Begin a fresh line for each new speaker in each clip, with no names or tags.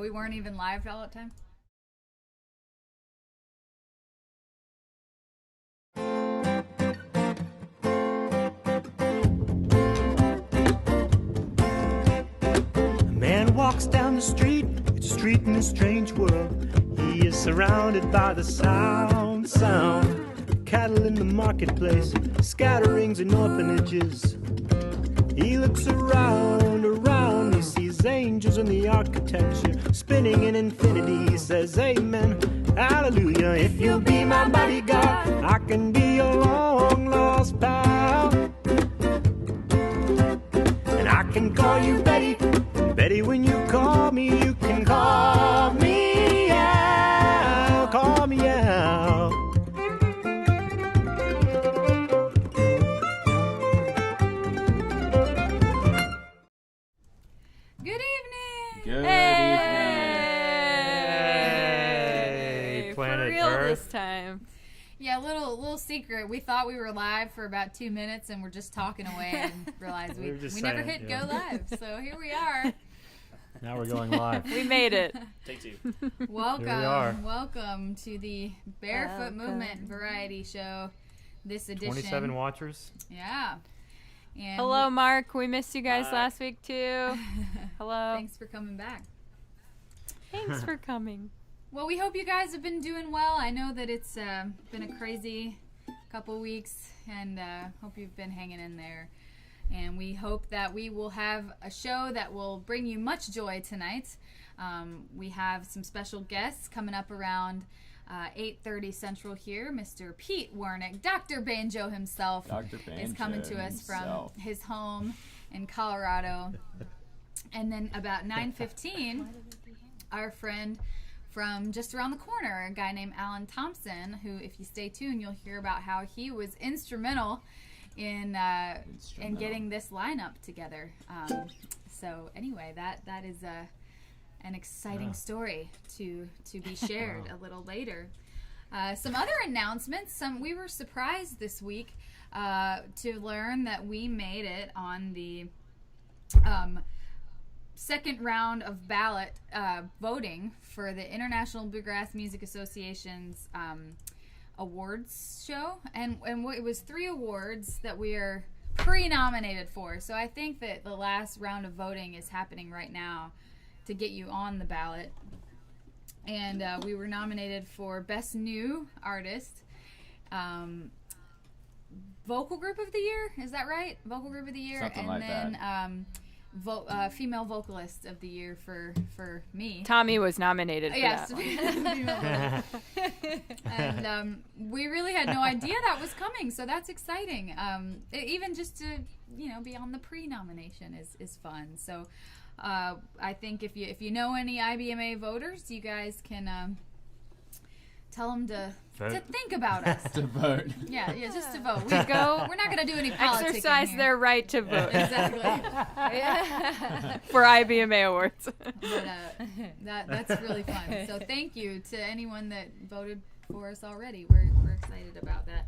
we weren't even live all the time?
A man walks down the street. It's a street in a strange world. He is surrounded by the sound. Cattle in the marketplace, scatterings in orphanages. He looks around, he sees angels in the architecture, spinning in infinity. He says, amen, hallelujah. If you'll be my bodyguard, I can be your long lost pal. And I can call you Betty. Betty, when you call me, you can call me out. Call me out.
Good evening.
Good
Hey,
Planet
for real
Earth.
this time.
Yeah, little secret. We thought we were live for about 2 minutes, and we're just talking away and realized
We were just
we never
saying,
hit
yeah.
go live. So here we are.
Now we're going live.
We made it.
Take two.
Welcome,
Here we are.
welcome to the Barefoot
Welcome.
Movement Variety Show. This edition.
27 watchers.
Yeah. And
Hello, Mark. We missed you guys
Hi.
last week, too. Hello.
Thanks for coming back.
Thanks for coming.
Well, we hope you guys have been doing well. I know that it's been a crazy couple weeks, and hope you've been hanging in there. And we hope that we will have a show that will bring you much joy tonight. We have some special guests coming up around 8:30 Central here. Mr. Pete Wernick, Dr. Banjo himself,
Dr.
is coming to us
himself.
from his home in Colorado. And then about 9:15, our friend from just around the corner, a guy named Alan Thompson, who, if you stay tuned, you'll hear about how he was instrumental in getting this lineup together. So anyway, that is an exciting story to be shared a little later. Some other announcements. We were surprised this week to learn that we made it on the second round of ballot voting for the International Bluegrass Music Association's awards show, and it was 3 awards that we are pre-nominated for. So I think that the last round of voting is happening right now to get you on the ballot. And we were nominated for Best New Artist, Vocal Group of the Year. Is that right? Vocal Group of the Year,
Something
and
like
then
that.
Female Vocalist of the Year for me.
Tommy was nominated for
Yes.
that one.
Female vocalist. And we really had no idea that was coming, so that's exciting. Even just to be on the pre-nomination is fun. So I think if you know any IBMA voters, you guys can tell them to think about us.
To vote.
Yeah, just to vote. We're not going to do any politicking
Exercise
here.
their right to vote
Exactly.
for IBMA awards.
But that's really fun. So thank you to anyone that voted for us already. We're excited about that.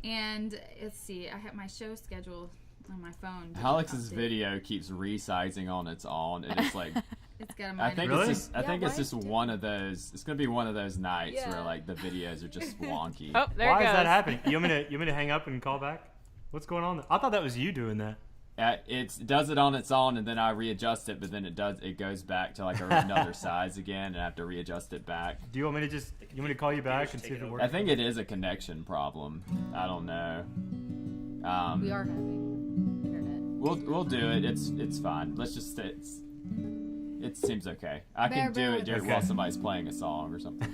And let's see, I have my show schedule on my phone.
Alex's video keeps resizing on its own, and it's like
It's got a
I
minor.
think
Really?
it's just it's just one of those. It's gonna be one of those nights where like the videos are just wonky.
Oh, there
Why
it goes.
is that happening? You want me to hang up and call back? What's going on? I thought that was you doing that.
It does it on its own, and then I readjust it, but then it goes back to like another size again, and I have to readjust it back.
Do you want me to call you back and see if it works?
I think it is a connection problem. I don't know.
We are having internet.
We'll do it. It's fine. Let's just it seems okay. I can do it
Okay.
while somebody's playing a song or something.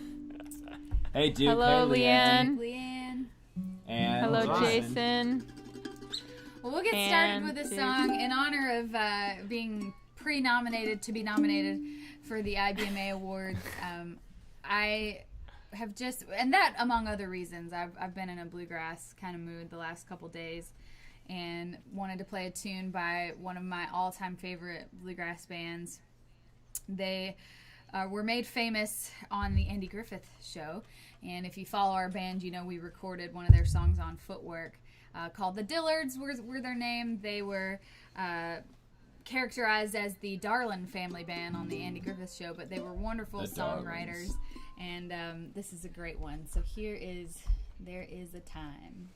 Hey Duke.
Hello,
hey,
Leanne.
Leanne.
And
Hello, Jason.
Well, we'll get started with a song in honor of being pre-nominated to be nominated for the IBMA Awards. I have and that among other reasons, I've been in a bluegrass kind of mood the last couple days, and wanted to play a tune by one of my all-time favorite bluegrass bands. They were made famous on the Andy Griffith Show, and if you follow our band, you know we recorded one of their songs on Footwork. Called the Dillards were their name. They were characterized as the Darlin family band on the Andy Griffith Show, but they were wonderful
The
songwriters.
Darlings.
And this is a great one. So here is There Is a Time.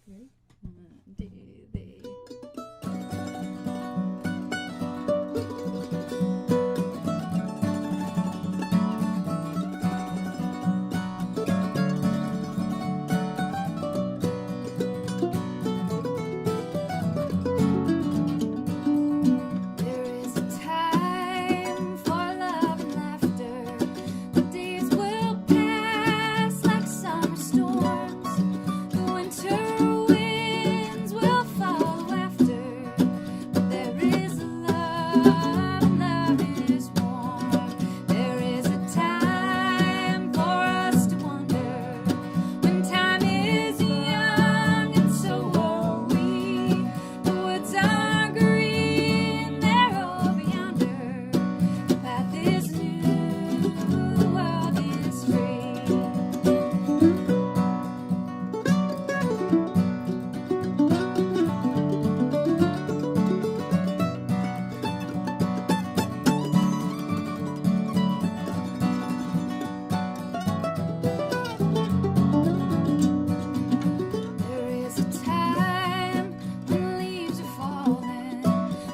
Ready? 1, 2, 3. There is a time for love and laughter. The days will pass like summer storms. The winter winds will follow after. But there is a love, and love is warm. There is a time for us to wonder. When time is young, and so are we. The woods are green, they're over yonder. The path is new, the world is free. There is a time when leaves are falling,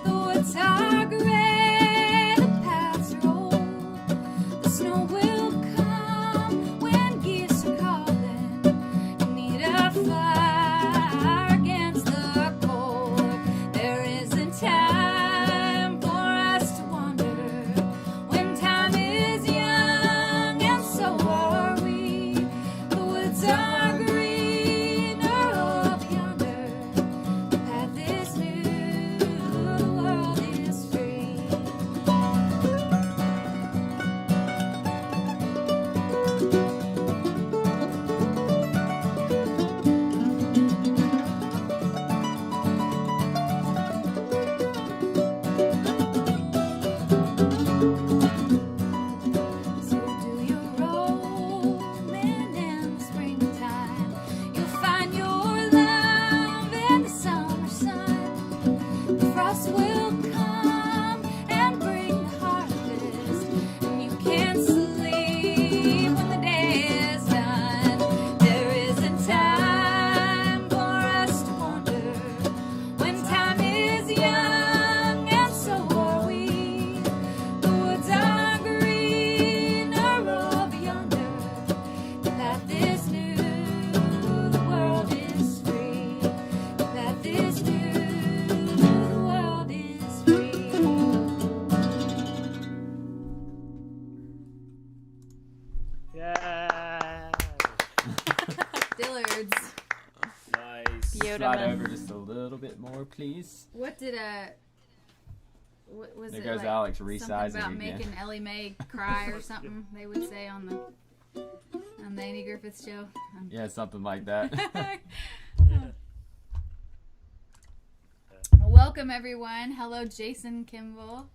the woods are gray, the paths are old. The snow will come when geese are calling. You need a fire against the cold. There is a time for us to wonder. When time is young, and so are we. The woods are greener over yonder. The path is new, the world is free. So do your roaming in the springtime. You'll find your love in the summer sun. The frost will come and bring the harvest, and you can't sleep when the day is done. There is a time for us to wonder. When time is young, and so are we. The woods are greener over yonder. The path is new, the world is free. The path is new, the world is free.
Yeah.
Dillards.
Nice.
Slide
Beautiful.
over just a little bit more, please.
What did what was
There
it?
goes
like,
Alex
something
resizing
about
again.
making Ellie Mae cry or something. They would say on the Andy Griffith Show.
Yeah, something like that.
Well, welcome everyone. Hello, Jason Kimball.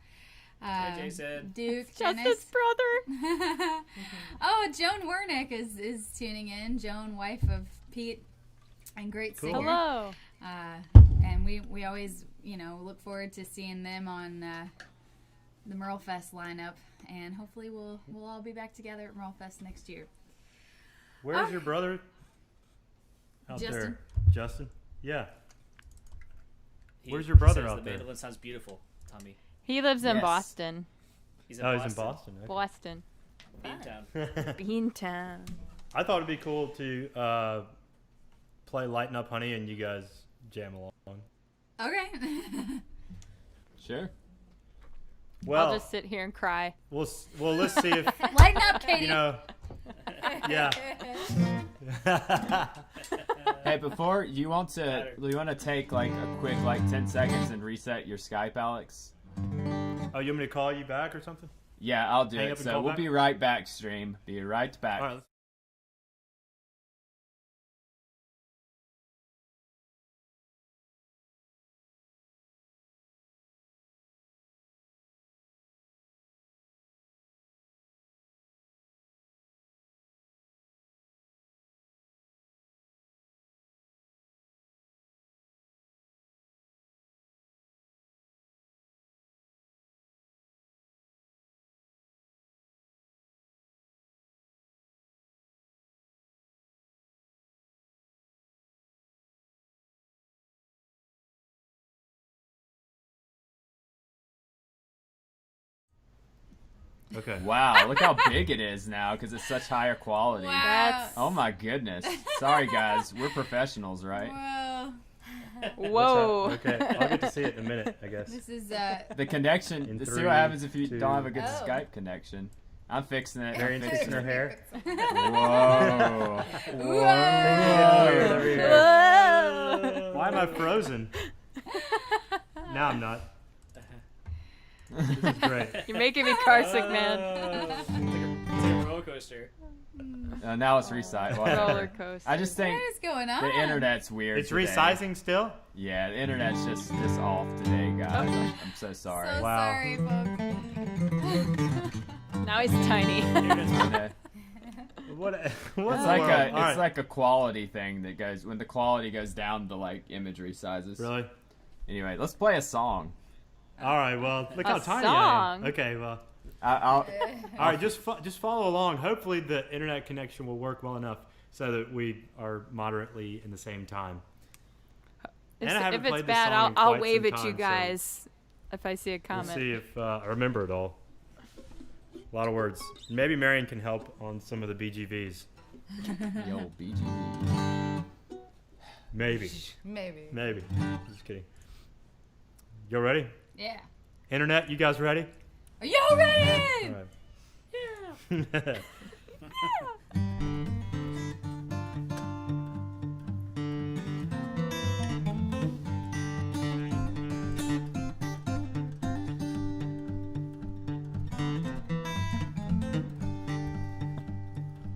Hey, Jason.
Duke,
Just
Dennis.
his brother.
Oh, Joan Wernick is tuning in. Joan, wife of Pete, and great
Cool.
singer.
Hello.
And we always look forward to seeing them on the MerleFest lineup, and hopefully we'll all be back together at MerleFest next year.
Where's your brother? Out
Justin.
there. Justin? Yeah.
He
Where's your brother
says
out
the
there?
mandolin sounds beautiful, Tommy.
He lives in
Yes.
Boston.
He's in
Oh,
Boston.
he's in Boston. Okay.
Boston.
Beantown.
Beantown.
I thought it'd be cool to play Lighten Up Honey and you guys jam along.
Okay.
Sure.
Well,
I'll just sit here and cry.
well, let's see if
Lighten up, Katie.
you know. Yeah.
Hey, before you want to take like a quick 10 seconds and reset your Skype, Alex?
Oh, you want me to call you back or something?
Yeah, I'll do
Hang
it.
up and
So
call
we'll
back?
be right back, stream. Be right back.
All right. Okay.
Wow, look how big it is now because it's such higher quality.
Wow.
Oh my goodness. Sorry guys, we're professionals, right?
Whoa.
Whoa.
Okay, I'll get to see it in a minute, I guess.
This is
The connection.
In
See
3,
what happens if you
2.
don't have a good
Oh.
Skype connection. I'm fixing it.
Marian's
I'm
fixing
fixing
her
it.
hair.
Whoa.
Whoa.
Why am I frozen? Now I'm not. This is great.
You're making me car sick, man.
It's like a roller coaster.
Now it's resized.
Roller coaster.
I just think
What is going on?
the internet's weird.
It's
today.
resizing still?
Yeah, the internet's just off today, guys. I'm so sorry.
So
Wow.
sorry, folks.
Now he's tiny.
Internet.
What's
It's like a quality thing that goes when the quality goes down to like imagery sizes.
Really?
Anyway, let's play a song.
All right. Well, look how
A
tiny I
song?
am. Okay. Well.
I'll
All right. Just follow along. Hopefully, the internet connection will work well enough so that we are moderately in the same time. And I haven't
If it's
played this
bad,
song in
I'll
quite
wave
some
at you
time, so
guys if I see a
We'll
comment.
see if I remember it all. A lot of words. Maybe Marion can help on some of the BGVs.
Yo, BG.
Maybe.
Maybe.
Just kidding. You ready?
Yeah.
Internet, you guys ready?
Are y'all ready?
All right.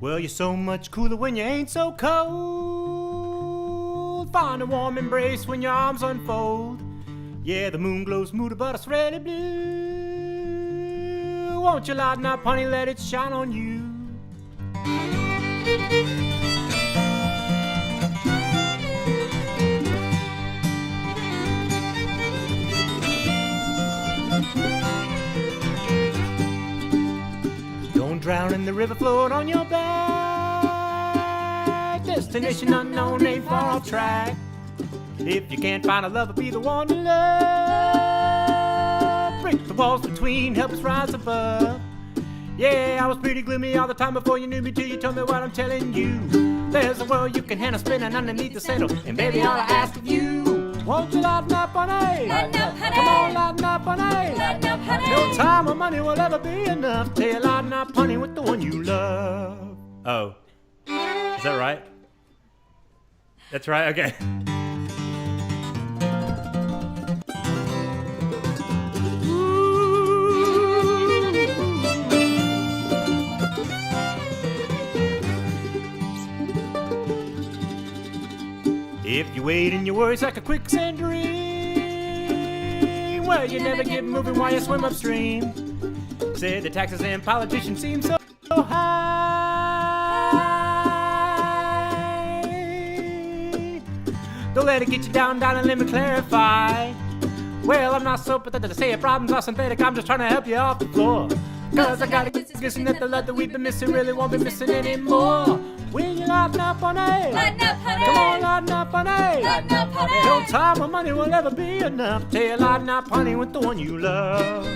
Well, you're so much cooler when you ain't so cold. Find a warm embrace when your arms unfold. Yeah, the moon glows moody, but it's really blue. Won't you lighten up, honey, let it shine on you. Don't drown in the river, float on your back. Destination unknown, ain't far off track. If you can't find a lover, be the one to love. Break the walls between, help us rise above. Yeah, I was pretty gloomy all the time before you knew me till you told me what I'm telling you. There's a world you can handle spinning underneath the saddle. And baby, all I ask of you, won't you lighten up, honey?
Lighten up, honey.
Come on, lighten up, honey.
Lighten up, honey.
No time or money will ever be enough till you lighten up, honey, with the one you love. Oh. Is that right? That's right? Okay. If you wait and your worries like a quicksand dream, well, you never get moving while you swim upstream. Said the taxes and politicians seem so high. Don't let it get you down, and let me clarify. Well, I'm not so pathetic to say your problems are synthetic. I'm just trying to help you off the floor. Cause I got a guessing that the love that we've been missing really won't be missing anymore. Will you lighten up, honey?
Lighten up, honey.
Come on, lighten up, honey.
Lighten up, honey.
No time or money will ever be enough till you lighten up, honey, with the one you love.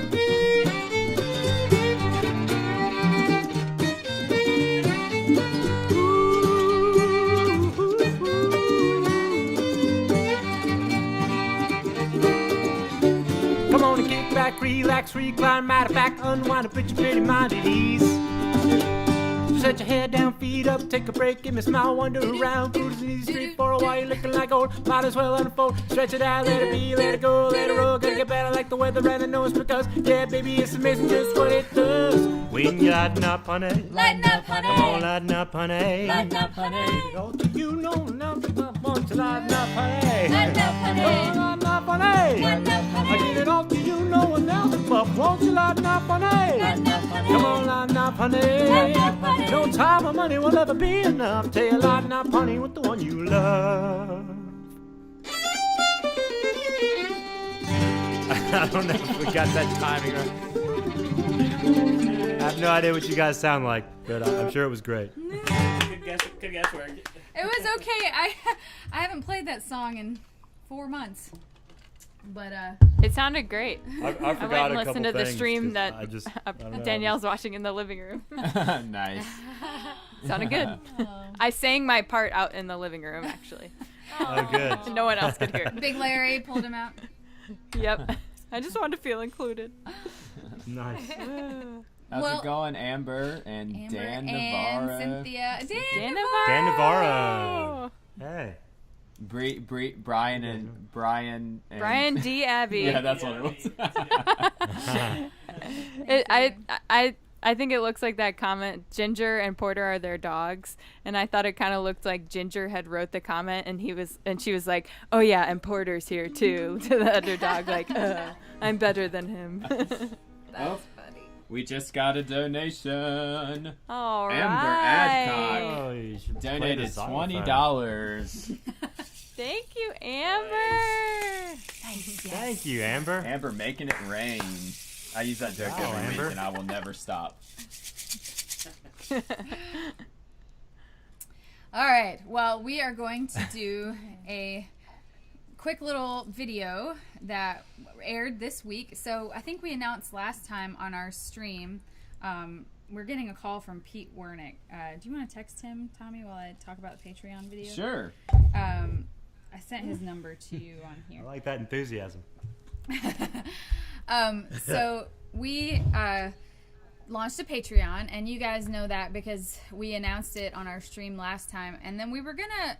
Come on and kick back, relax, recline, matter of fact, unwind and put your pretty mind at ease. Set your head down, feet up, take a break, give me a smile, wander around, cruise the easy street for a while, you're looking like gold, might as well unfold, stretch it out, let it be, let it go, let it roll, gonna get better like the weather and the nose, because, yeah, baby, it's amazing just what it does. When you lighten up, honey,
Lighten up, honey.
come on, lighten up, honey.
Lighten up, honey.
Don't you know nothing but want to lighten up, honey.
Lighten up, honey.
Come on, lighten up, honey.
Lighten up, honey.
I give it all to you, no one else but won't you lighten up, honey.
Lighten up, honey.
Come on, lighten up, honey.
Lighten up, honey.
No time or money will ever be enough till you lighten up, honey, with the one you love. I don't know if we got that timing right. I have no idea what you guys sound like, but I'm sure it was great.
Good guesswork.
It was okay. I haven't played that song in 4 months. But
It sounded great.
I
I went
forgot
and
a couple
listened to the
things
stream
'cause
that
I don't know.
Danielle's watching in the living room.
Nice.
Sounded good. I sang my part out in the living room, actually.
Oh, good.
No one else could hear it.
Big Larry pulled him out.
Yep. I just wanted to feel included.
Nice.
How's
Well,
it going, Amber and
Amber
Dan
and
Navarro?
Cynthia. Dan
Dan Navarro. Hey.
Brian and
Brian D. Abbey.
Yeah, that's what it was.
I think it looks like that comment. Ginger and Porter are their dogs, and I thought it kind of looked like Ginger had wrote the comment, and she was like, "Oh yeah, and Porter's here too," to the other dog, like, "I'm better than him."
Oh,
funny.
we just got a donation.
All
Amber
right.
Adcock
Oh, you should play
donated
the xylophone.
$20.
Thank you, Amber.
Thank you, Amber.
Amber making it rain. I use that joke
Wow,
every
Amber.
week, and I will never stop.
All right. Well, we are going to do a quick little video that aired this week. So I think we announced last time on our stream, we're getting a call from Pete Wernick. Do you want to text him, Tommy, while I talk about the Patreon video?
Sure.
I sent his number to you on here.
I like that enthusiasm.
So we launched a Patreon, and you guys know that because we announced it on our stream last time, and then we were gonna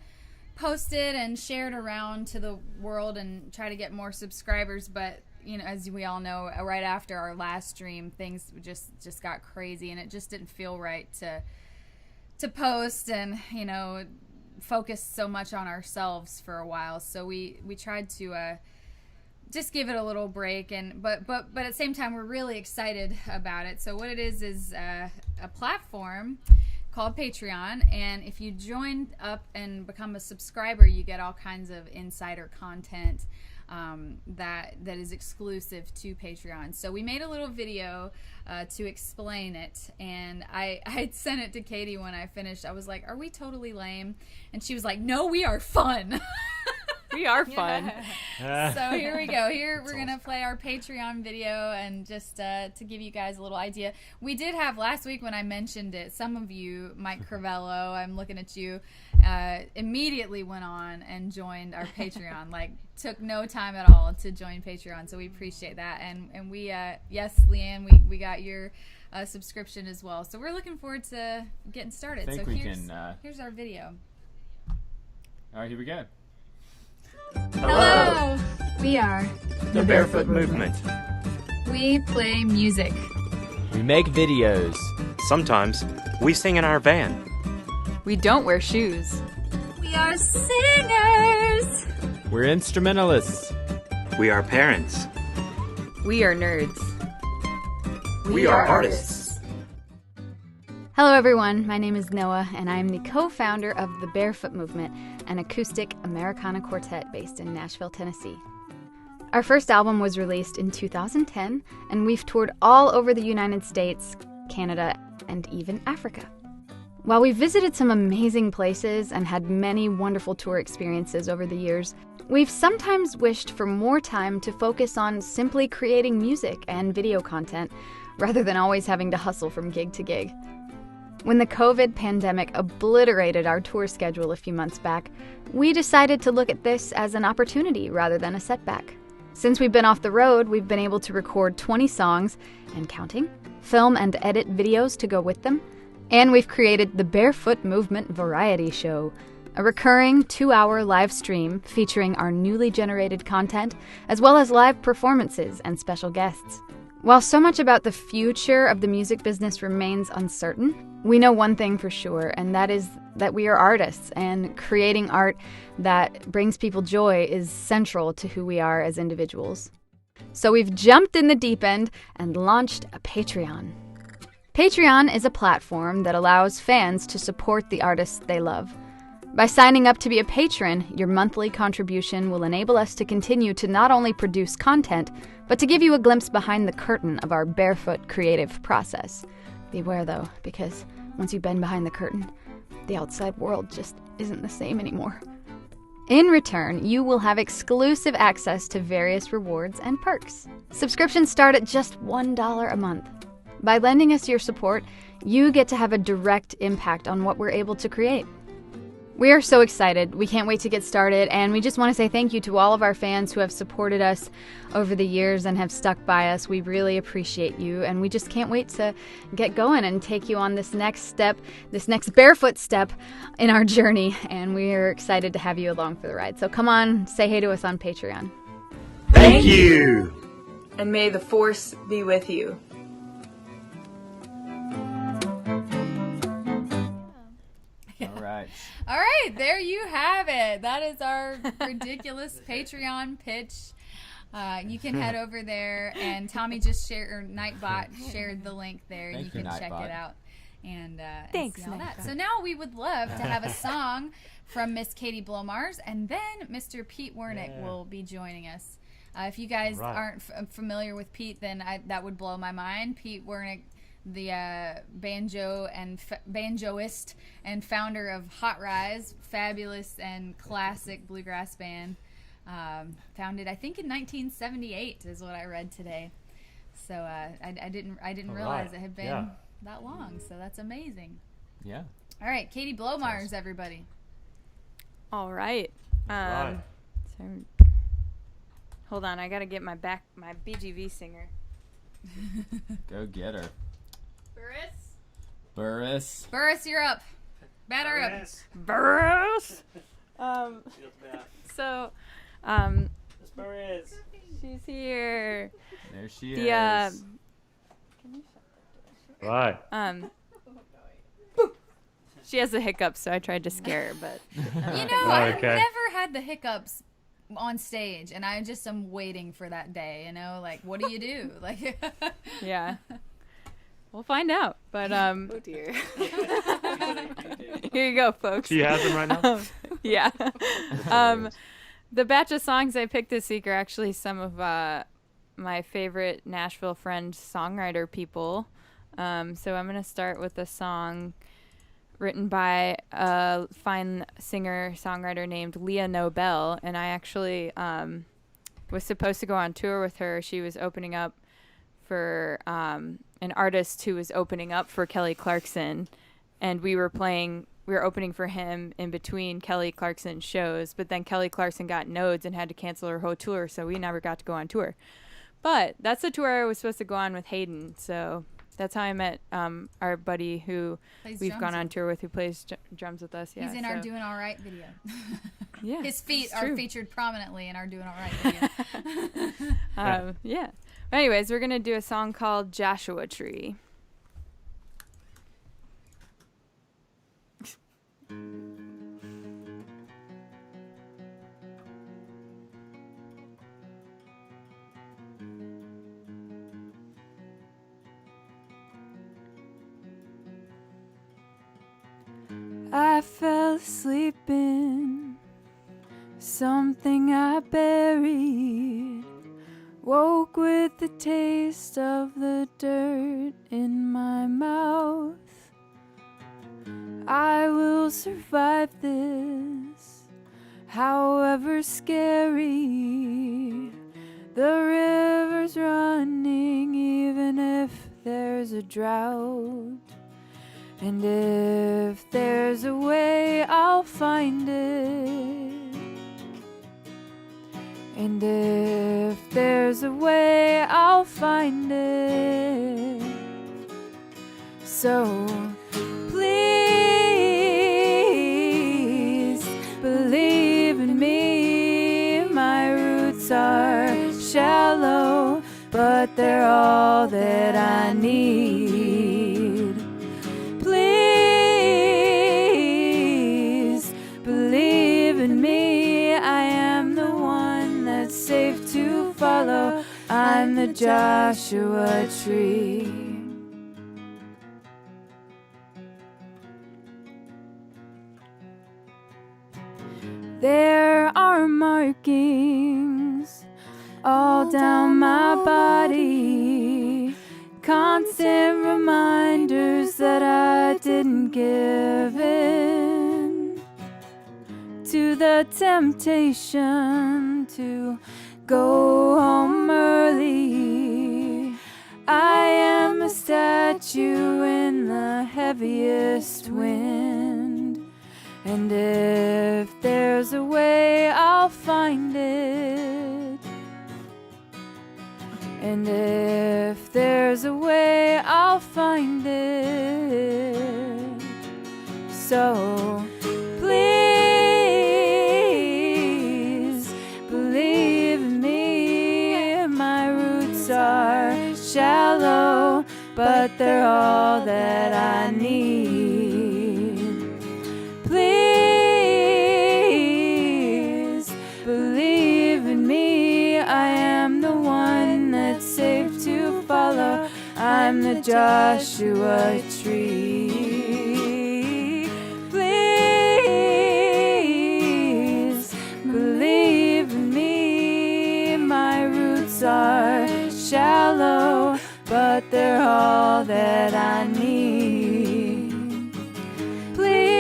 post it and share it around to the world and try to get more subscribers, but you know, as we all know, right after our last stream, things just got crazy, and it just didn't feel right to post and, you know, focus so much on ourselves for a while. So we tried to just give it a little break, and but at the same time we're really excited about it. So what it is a platform called Patreon, and if you join up and become a subscriber, you get all kinds of insider content that is exclusive to Patreon. So we made a little video to explain it, and I sent it to Katie when I finished. I was like, "Are we totally lame?" And she was like, "No, we are fun."
We are fun.
So here we go. Here we're gonna play our Patreon video, and just to give you guys a little idea. We did have last week when I mentioned it. Some of you, Mike Crivello, I'm looking at you, immediately went on and joined our Patreon. Like, took no time at all to join Patreon. So we appreciate that. And we, yes, Leanne, we got your subscription as well. So we're looking forward to getting started.
I think
So
we
here's
can.
here's our video.
All right, here we go.
Hello. We are.
The Barefoot Movement.
We play music.
We make videos.
Sometimes we sing in our van.
We don't wear shoes.
We are singers.
We're instrumentalists.
We are parents.
We are nerds.
We are artists.
Hello everyone, my name is Noah, and I am the co-founder of the Barefoot Movement, an acoustic Americana quartet based in Nashville, Tennessee. Our first album was released in 2010, and we've toured all over the United States, Canada, and even Africa. While we've visited some amazing places and had many wonderful tour experiences over the years, we've sometimes wished for more time to focus on simply creating music and video content, rather than always having to hustle from gig to gig. When the COVID pandemic obliterated our tour schedule a few months back, we decided to look at this as an opportunity rather than a setback. Since we've been off the road, we've been able to record 20 songs, and counting, film and edit videos to go with them, and we've created the Barefoot Movement Variety Show, a recurring 2-hour live stream featuring our newly generated content, as well as live performances and special guests. While so much about the future of the music business remains uncertain, we know one thing for sure, and that is that we are artists, and creating art that brings people joy is central to who we are as individuals. So we've jumped in the deep end and launched a Patreon. Patreon is a platform that allows fans to support the artists they love. By signing up to be a patron, your monthly contribution will enable us to continue to not only produce content, but to give you a glimpse behind the curtain of our Barefoot creative process. Beware though, because once you've been behind the curtain, the outside world just isn't the same anymore. In return, you will have exclusive access to various rewards and perks. Subscriptions start at just $1 a month. By lending us your support, you get to have a direct impact on what we're able to create. We are so excited. We can't wait to get started, and we just want to say thank you to all of our fans who have supported us over the years and have stuck by us. We really appreciate you, and we just can't wait to get going and take you on this next step, this next barefoot step in our journey, and we're excited to have you along for the ride. So come on, say hey to us on Patreon.
Thank you.
And may the force be with you.
All right, there you have it. That is our ridiculous Patreon pitch. You can head over there, and Tommy just shared, or Nightbot shared the link there.
Thank
you can
you,
check
Nightbot.
it out and
Thanks,
see all that.
Nightbot.
So now we would love to have a song from Miss Katie Blomars, and then Mr. Pete Wernick will be joining us. If you guys aren't familiar with Pete, then that would blow my mind. Pete Wernick, the banjoist and founder of Hot Rize, fabulous and classic bluegrass band, founded I think in 1978 is what I read today. So I didn't realize it had been that long. So that's amazing.
Yeah.
All right, Katie Blomars, everybody.
All right. So, hold on, I gotta get my BGV singer.
Go get her.
Burris,
Burris.
you're up. Batter up.
Burris.
Burris.
She's here.
There she
The
is.
Right.
She has the hiccups, so I tried to scare her, but
You know, I've
Okay.
never had the hiccups on stage, and I just am waiting for that day. You know, like what do you do? Like,
yeah. We'll find out. But oh dear. Here you go, folks.
She has them right now?
Yeah. The batch of songs I picked this week are actually some of my favorite Nashville Friend songwriter people. So I'm going to start with a song written by a fine singer-songwriter named Leah Nobel. And I actually was supposed to go on tour with her. She was opening up for an artist who was opening up for Kelly Clarkson. And we were opening for him in between Kelly Clarkson's shows, but then Kelly Clarkson got nodes and had to cancel her whole tour, so we never got to go on tour. But that's the tour I was supposed to go on with Hayden, so that's how I met our buddy who we've gone on tour with, who plays drums with us. Yeah,
he's in our Doing All Right video.
Yeah,
His feet
it's
are
true.
featured prominently in our Doing All Right video.
Yeah. But anyways, we're going to do a song called Joshua Tree. I fell asleep in something I buried. Woke with the taste of the dirt in my mouth. I will survive this, however scary. The river's running even if there's a drought. And if there's a way, I'll find it. And if there's a way, I'll find it. So please believe in me. My roots are shallow, but they're all that I need. Please believe in me. I am the one that's safe to follow. I'm the Joshua tree. There are markings all down my body, constant reminders that I didn't give in to the temptation to go home early. I am a statue in the heaviest wind, and if there's a way, I'll find it. And if there's a way, I'll find it. So please believe in me. My roots are shallow, but they're all that I need. Please believe in me. I am the one that's safe to follow. I'm the Joshua tree. Please believe in me. My roots are shallow, but they're all that I need. Please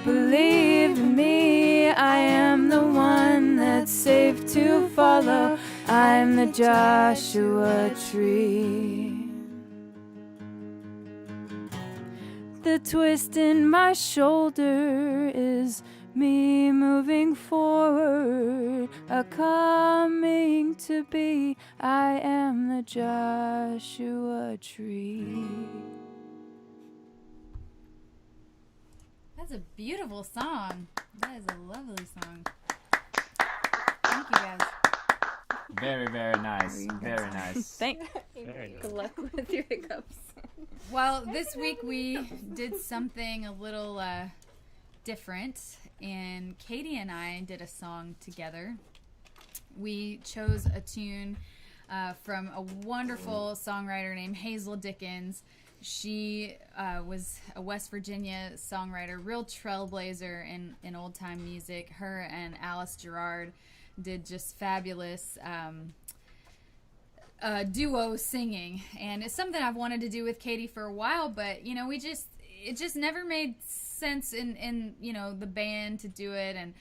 believe in me. I am the one that's safe to follow. I'm the Joshua tree. The twist in my shoulder is me moving forward, a coming to be. I am the Joshua tree.
That's a beautiful song. That is a lovely song. Thank you guys.
Very, very nice. Very nice.
Thanks.
Good luck with your hiccups.
Well, this week we did something a little different, and Katie and I did a song together. We chose a tune from a wonderful songwriter named Hazel Dickens. She was a West Virginia songwriter, real trailblazer in old-time music. Her and Alice Gerard did just fabulous duo singing, and it's something I've wanted to do with Katie for a while, but you know, it just never made sense in you know, the band to do it, and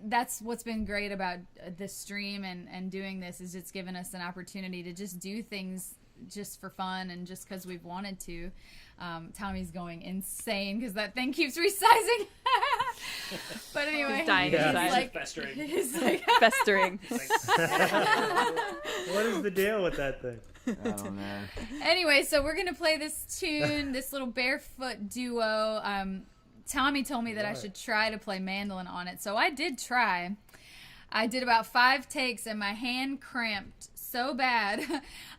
that's what's been great about this stream and doing this, is it's given us an opportunity to just do things just for fun and just because we've wanted to. Tommy's going insane because that thing keeps resizing. But anyway,
He's dying
He's
inside.
like festering.
he's like
Festering.
What is the deal with that thing?
I don't know.
Anyway, so we're gonna play this tune, this little Barefoot duo. Tommy told me that I should try to play mandolin on it, so I did try. I did about 5 takes, and my hand cramped so bad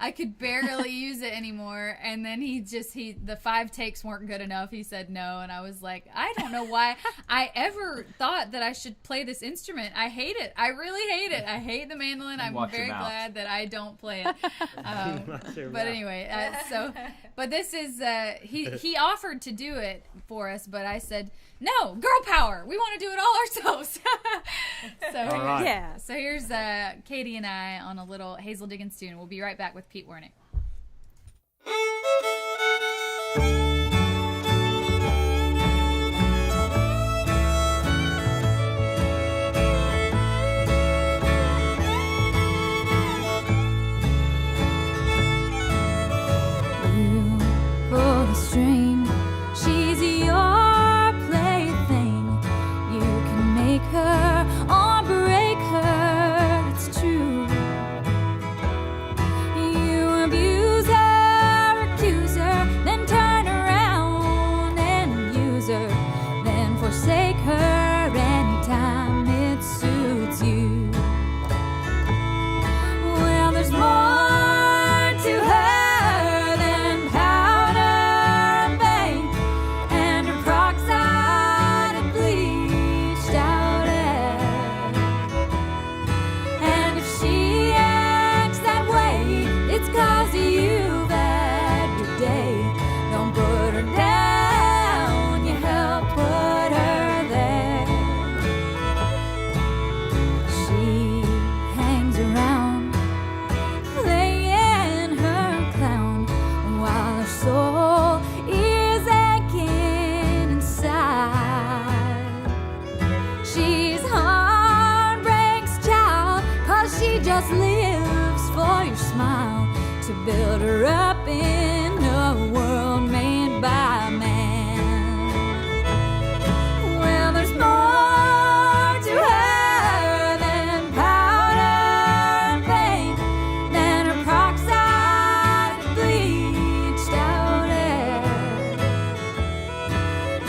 I could barely use it anymore. And then the 5 takes weren't good enough. He said no, and I was like, I don't know why I ever thought that I should play this instrument. I hate it. I really hate it. I hate the mandolin. I'm
Watch your
very
mouth.
glad that I don't play it. But anyway, but this is he offered to do it for us, but I said no, girl power, we want to do it all ourselves.
All right.
Yeah.
So here's Katie and I on a little Hazel Dickens tune. We'll be right back with Pete Wernick.
You pull the string, she's your plaything. You can make her or break her, it's true. You abuse her, accuse her, then turn around
just lives for your smile, to build her up in a world made by man. Well, there's more to her than powder and paint, than her peroxide and bleached out hair.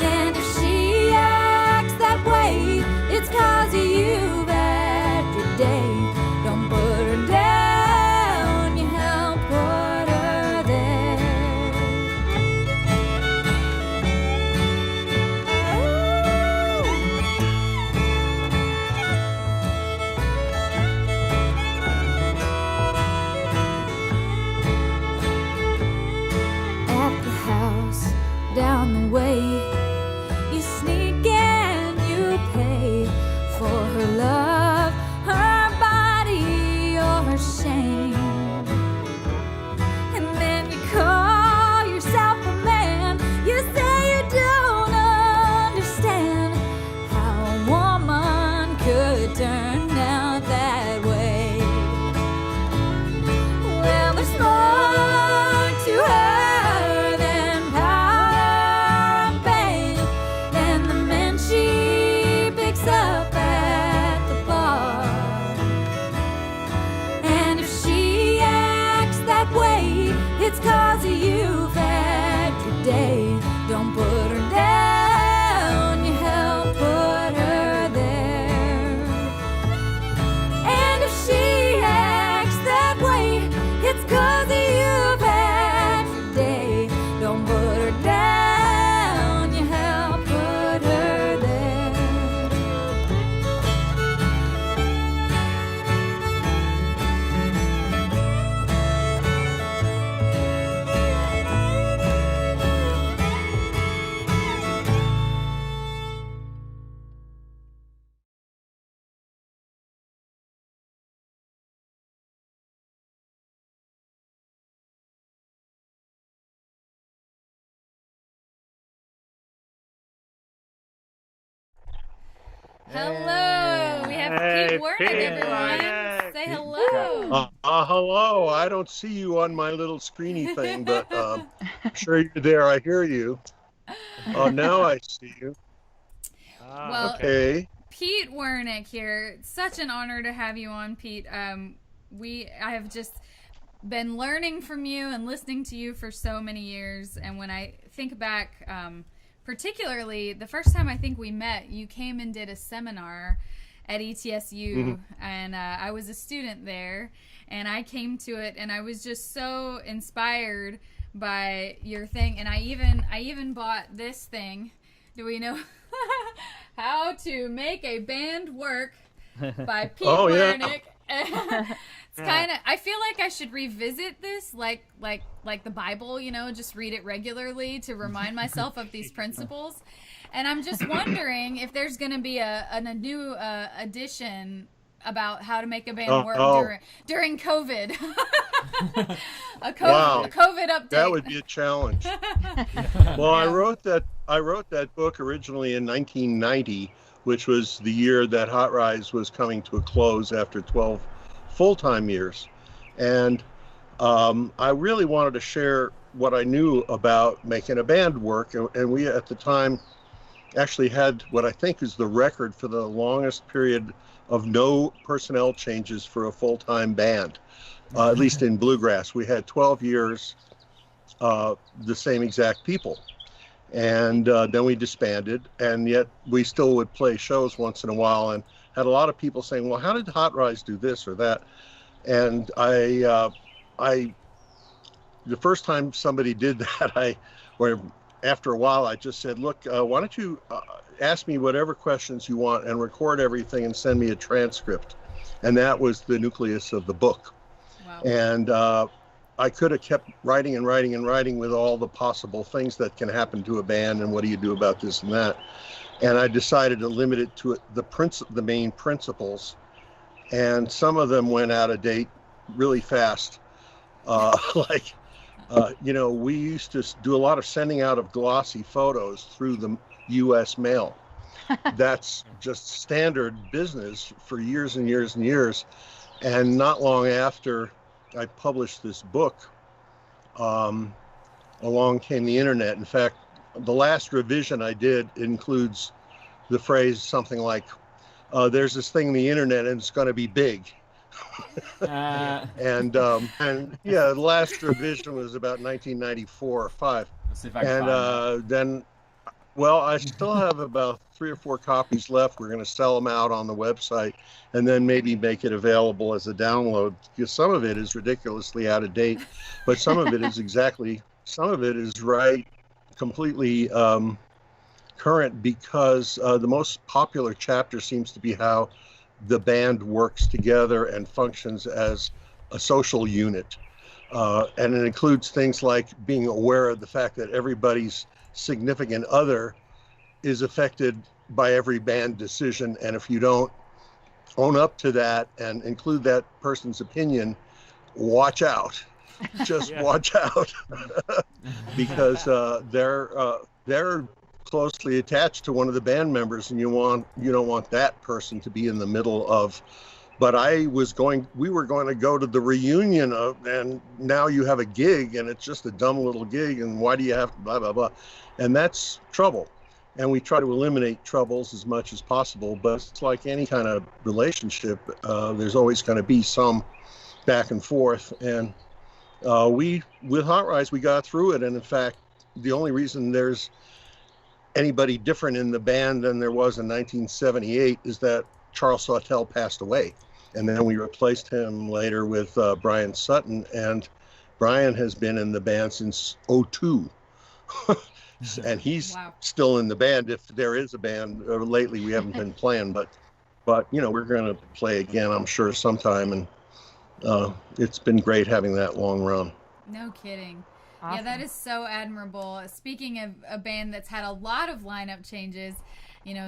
And if she acts that way, it's 'cause you've had your day. Don't put her down, you help put her there. At the house down the way, you sneak and you pay for her love, her body, or her shame. And then you call yourself a man. You say you don't understand how a woman could turn out that way. Well, there's more to her than power and pain, than the men she picks up at the bar. And if she acts that way, it's 'cause you've had your day. Don't put her down, you help put her there. And if she acts that way, it's 'cause you've had your day. Don't put her down, you help put her there.
Hello, we have Pete Wernick,
Pete
everyone.
Wernick.
Say hello.
Hello. I don't see you on my little screeny thing, but I'm sure you're there. I hear you. Now I see you.
Well,
Okay.
Pete Wernick here. It's such an honor to have you on, Pete. I have just been learning from you and listening to you for so many years. And when I think back, particularly the first time I think we met, you came and did a seminar at ETSU, and I was a student there, and I came to it, and I was just so inspired by your thing. And I even bought this thing. Do we know How to Make a Band Work by Pete Wernick? It's kind of, I feel like I should revisit this like the Bible, just read it regularly to remind myself of these principles. And I'm just wondering if there's going to be a new edition about how to make a band work during COVID. a COVID update.
That would be a challenge. Well, I wrote that book originally in 1990, which was the year that Hot Rize was coming to a close after 12 full-time years. And I really wanted to share what I knew about making a band work. And we, at the time, actually had what I think is the record for the longest period of no personnel changes for a full-time band, at least in bluegrass. We had 12 years, the same exact people. And then we disbanded, and yet we still would play shows once in a while, and had a lot of people saying, well, how did Hot Rize do this or that? And the first time somebody did that, after a while, I just said, look, why don't you ask me whatever questions you want and record everything and send me a transcript. And that was the nucleus of the book.
Wow.
And I could have kept writing and writing and writing with all the possible things that can happen to a band and what do you do about this and that. And I decided to limit it to the main principles. And some of them went out of date really fast. We used to do a lot of sending out of glossy photos through the U.S. mail. that's just standard business for years and years and years. And not long after I published this book, along came the internet. In fact, the last revision I did includes the phrase something like, there's this thing in the internet and it's going to be big. And yeah, the last revision was about 1994 or 5.
Let's see if I can find that.
Then, well, I still have about 3 or 4 copies left. We're going to sell them out on the website and then maybe make it available as a download, because some of it is ridiculously out of date, but some of it is right, completely current, because the most popular chapter seems to be how the band works together and functions as a social unit. And it includes things like being aware of the fact that everybody's significant other is affected by every band decision. And if you don't own up to that and include that person's opinion, watch out. Just watch out. Because they're closely attached to one of the band members, and you don't want that person to be in the middle of. But we were going to go to the reunion and now you have a gig and it's just a dumb little gig, and why do you have to blah blah blah, and that's trouble. And we try to eliminate troubles as much as possible, but it's like any kind of relationship. There's always going to be some back and forth, and with Hot Rize we got through it. And in fact, the only reason there's anybody different in the band than there was in 1978 is that Charles Sawtelle passed away, and then we replaced him later with Brian Sutton, and Brian has been in the band since '02. And he's still in the band, if there is a band. Lately we haven't been playing, but we're going to play again, I'm sure, sometime, and it's been great having that long run.
No kidding.
Awesome.
Yeah, that is so admirable. Speaking of a band that's had a lot of lineup changes,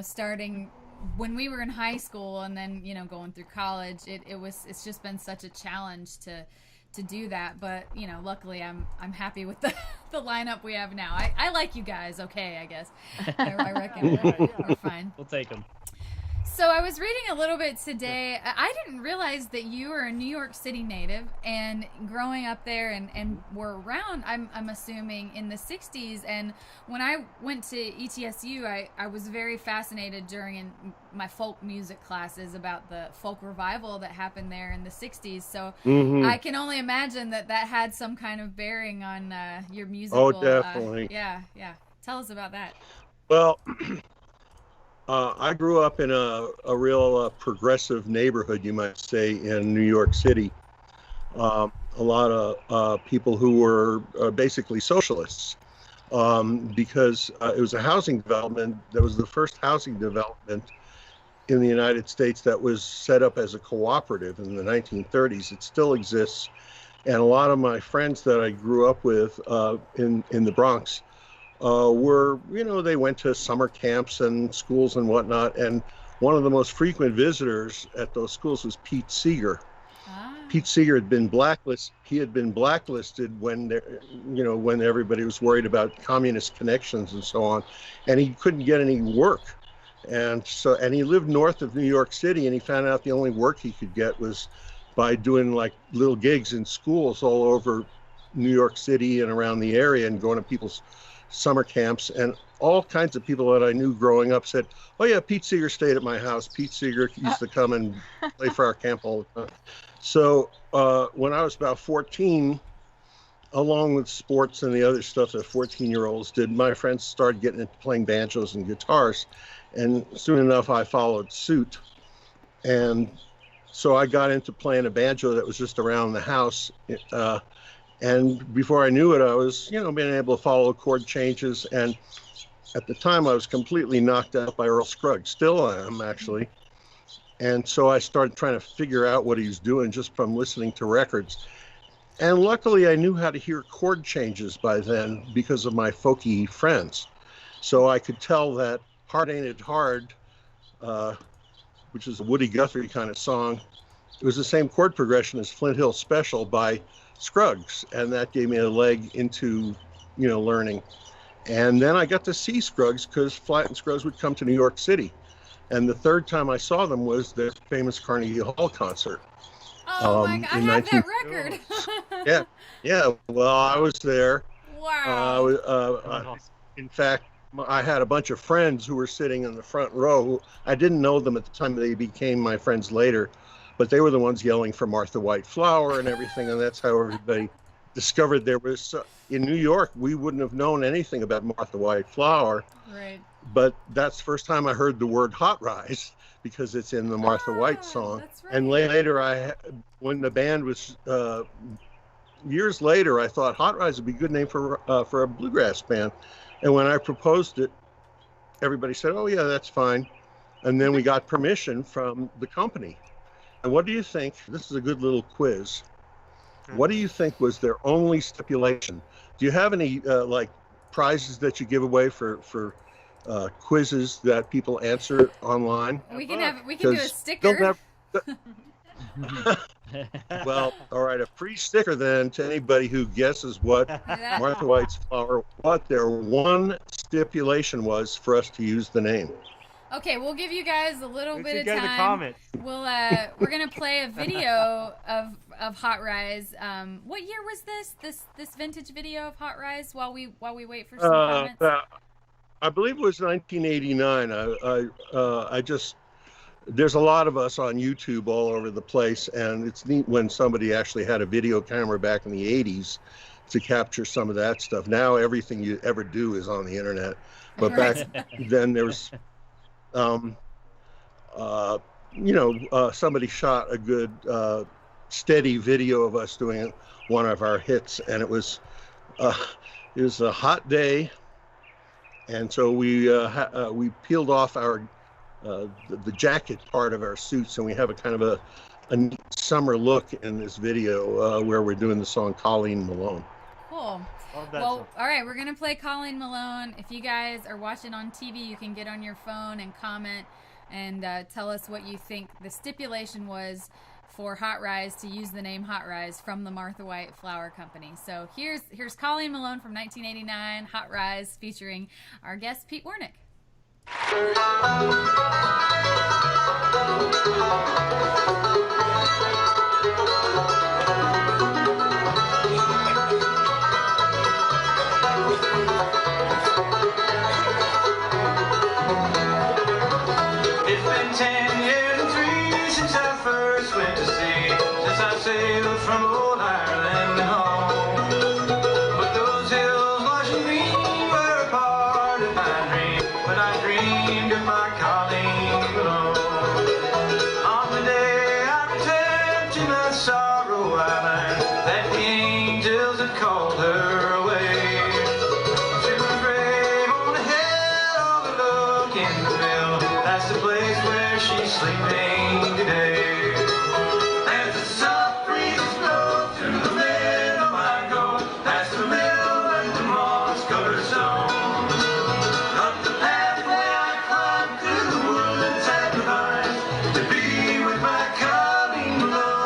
starting when we were in high school and then, going through college, it's just been such a challenge to do that. But, luckily I'm happy with the lineup we have now. I like you guys. Okay, I guess. I reckon we're fine.
We'll take them.
So I was reading a little bit today. I didn't realize that you were a New York City native and growing up there and were around, I'm assuming, in the 60s. And when I went to ETSU, I was very fascinated during my folk music classes about the folk revival that happened there in the 60s. So I can only imagine that had some kind of bearing on your musical.
Oh, definitely.
Yeah. Tell us about that.
Well, I grew up in a real progressive neighborhood, you might say, in New York City. A lot of people who were basically socialists, because it was a housing development that was the first housing development in the United States that was set up as a cooperative in the 1930s. It still exists. And a lot of my friends that I grew up with in the Bronx were, they went to summer camps and schools and whatnot. And one of the most frequent visitors at those schools was Pete Seeger. Pete Seeger had been blacklisted. He had been blacklisted when everybody was worried about communist connections and so on, and he couldn't get any work. And he lived north of New York City, and he found out the only work he could get was by doing like little gigs in schools all over New York City and around the area, and going to people's summer camps. And all kinds of people that I knew growing up said, "Oh yeah, Pete Seeger stayed at my house. Pete Seeger used to come and play for our camp all the time." So when I was about 14, along with sports and the other stuff that 14-year-olds did, my friends started getting into playing banjos and guitars, and soon enough I followed suit. And so I got into playing a banjo that was just around the house. And before I knew it, I was, being able to follow chord changes. And at the time, I was completely knocked out by Earl Scruggs. Still I am, actually. And so I started trying to figure out what he was doing just from listening to records. And luckily, I knew how to hear chord changes by then because of my folky friends. So I could tell that Hard Ain't It Hard, which is a Woody Guthrie kind of song, it was the same chord progression as Flint Hill Special by Scruggs, and that gave me a leg into, learning. And then I got to see Scruggs because Flatt and Scruggs would come to New York City. And the third time I saw them was the famous Carnegie Hall concert.
Oh my God, I have that record.
Yeah. Well, I was there.
Wow.
In fact, I had a bunch of friends who were sitting in the front row. I didn't know them at the time. They became my friends later. But they were the ones yelling for Martha White Flower and everything. And that's how everybody discovered there was... in New York, we wouldn't have known anything about Martha White Flower.
Right.
But that's the first time I heard the word Hot Rize, because it's in the Martha White song.
That's right.
And later, when the band was... years later, I thought Hot Rize would be a good name for a bluegrass band. And when I proposed it, everybody said, "Oh yeah, that's fine." And then we got permission from the company. And what do you think? This is a good little quiz. What do you think was their only stipulation? Do you have any like prizes that you give away for quizzes that people answer online?
We can do a sticker.
Well, all right, a free sticker then to anybody who guesses what Martha White's Flower, what their one stipulation was for us to use the name.
Okay, we'll give you guys a little bit of
Get in the
time.
comments.
We're gonna play a video of Hot Rize. What year was this vintage video of Hot Rize? While we wait for some comments.
I believe it was 1989. I just there's a lot of us on YouTube all over the place, and it's neat when somebody actually had a video camera back in the 80s to capture some of that stuff. Now everything you ever do is on the internet, but back then there was. Somebody shot a good steady video of us doing one of our hits, and it was a hot day, and so we peeled off our the jacket part of our suits, and we have a kind of a neat summer look in this video where we're doing the song Colleen Malone.
Cool. Well, all right, we're going to play Colleen Malone. If you guys are watching on TV, you can get on your phone and comment and tell us what you think the stipulation was for Hot Rize to use the name Hot Rize from the Martha White Flower Company. So here's Colleen Malone from 1989, Hot Rize, featuring our guest, Pete Wernick.
It's been 10 years and 3 since I first went to sea, since I sailed from old Ireland home. But those hills lush and green were a part of my dream, when I dreamed of my Colleen Malone. On the day I returned to my sorrow island, that the angels had called her away. To a grave on the hill overlooking the mill, that's the place where she's sleeping today. As the soft breezes blow through the meadow I go, past the mill and the moss-covered stone. Up the pathway I climb through the woods and the vines, to be with my Colleen Malone.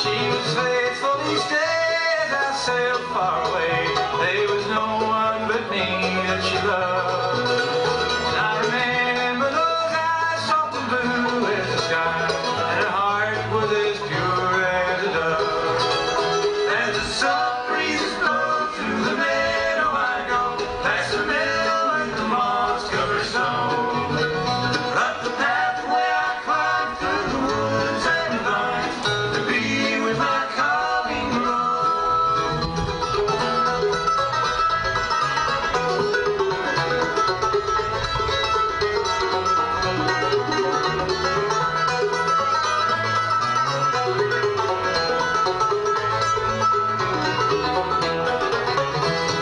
She was faithful each day as I sailed far away. There was no one but me that she loved. I remember those eyes, soft and blue as the sky, and her heart was as pure as a dove. As the soft breezes blow through the meadow I go, past the mill and the moss-covered stone. Up the pathway I climb through the woods and the vines, to be with my Colleen Malone.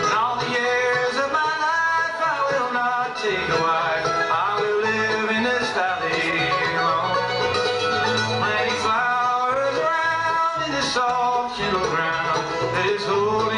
In all the years of my life I will not take a wife, I will live in this valley alone. Planting flowers around in this soft gentle ground that is holy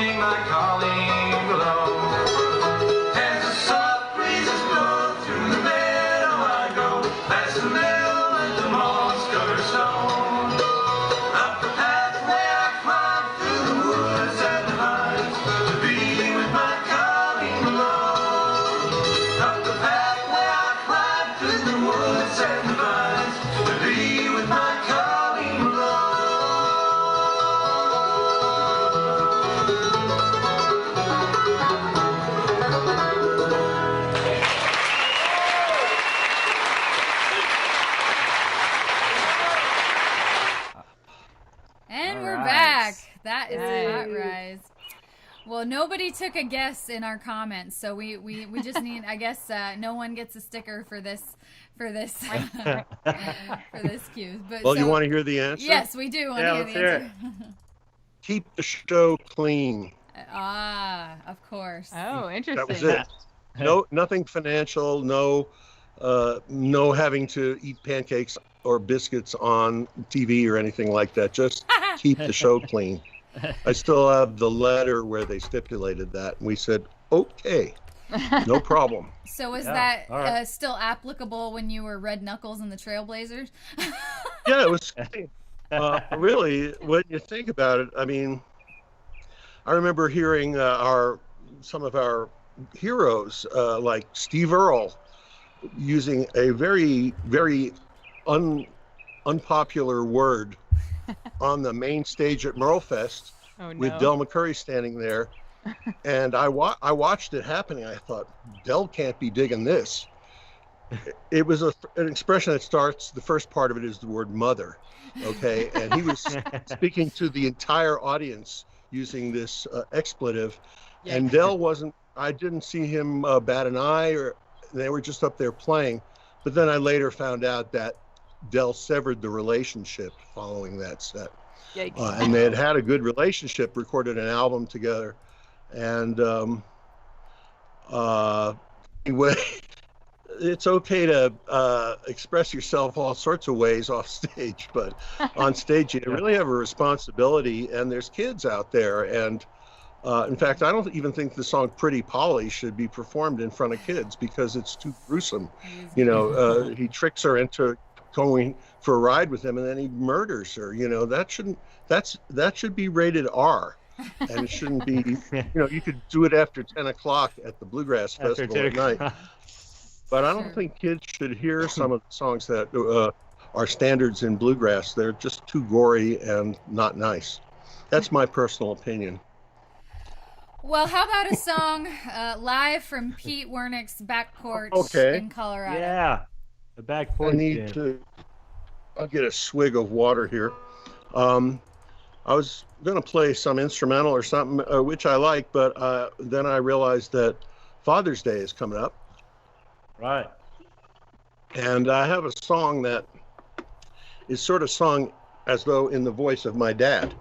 Well, nobody took a guess in our comments, so we just need. I guess no one gets a sticker for this for this cue. But
Well, you want to hear the answer?
Yes, we do want to hear the answer.
Keep the show clean.
Of course.
Oh, interesting.
That was it. No, nothing financial. No having to eat pancakes or biscuits on TV or anything like that. Just keep the show clean. I still have the letter where they stipulated that, and we said, okay, no problem.
So was that still applicable when you were Red Knuckles and the Trailblazers?
Yeah, it was. Really, when you think about it, I mean, I remember hearing some of our heroes like Steve Earle using a very, very unpopular word on the main stage at MerleFest with Del McCurry standing there. And I watched it happening. I thought, Del can't be digging this. It was an expression that starts, the first part of it is the word mother. Okay. And he was speaking to the entire audience using this expletive. Yeah. And Del I didn't see him bat an eye, or they were just up there playing. But then I later found out that Del severed the relationship following that set. And they had a good relationship, recorded an album together. And anyway, it's okay to express yourself all sorts of ways off stage, but on stage you really have a responsibility, and there's kids out there. And in fact, I don't even think the song Pretty Polly should be performed in front of kids because it's too gruesome. You know, he tricks her into going for a ride with him, and then he murders her. You know, that should be rated R. And it shouldn't be, you know, you could do it after 10 o'clock at the Bluegrass Festival at night. But I don't think kids should hear some of the songs that are standards in bluegrass. They're just too gory and not nice. That's my personal opinion.
Well, how about a song live from Pete Wernick's back porch in Colorado?
Yeah, the back porch.
I'll get a swig of water here. I was going to play some instrumental or something, which I like, but then I realized that Father's Day is coming up.
Right.
And I have a song that is sort of sung as though in the voice of my dad.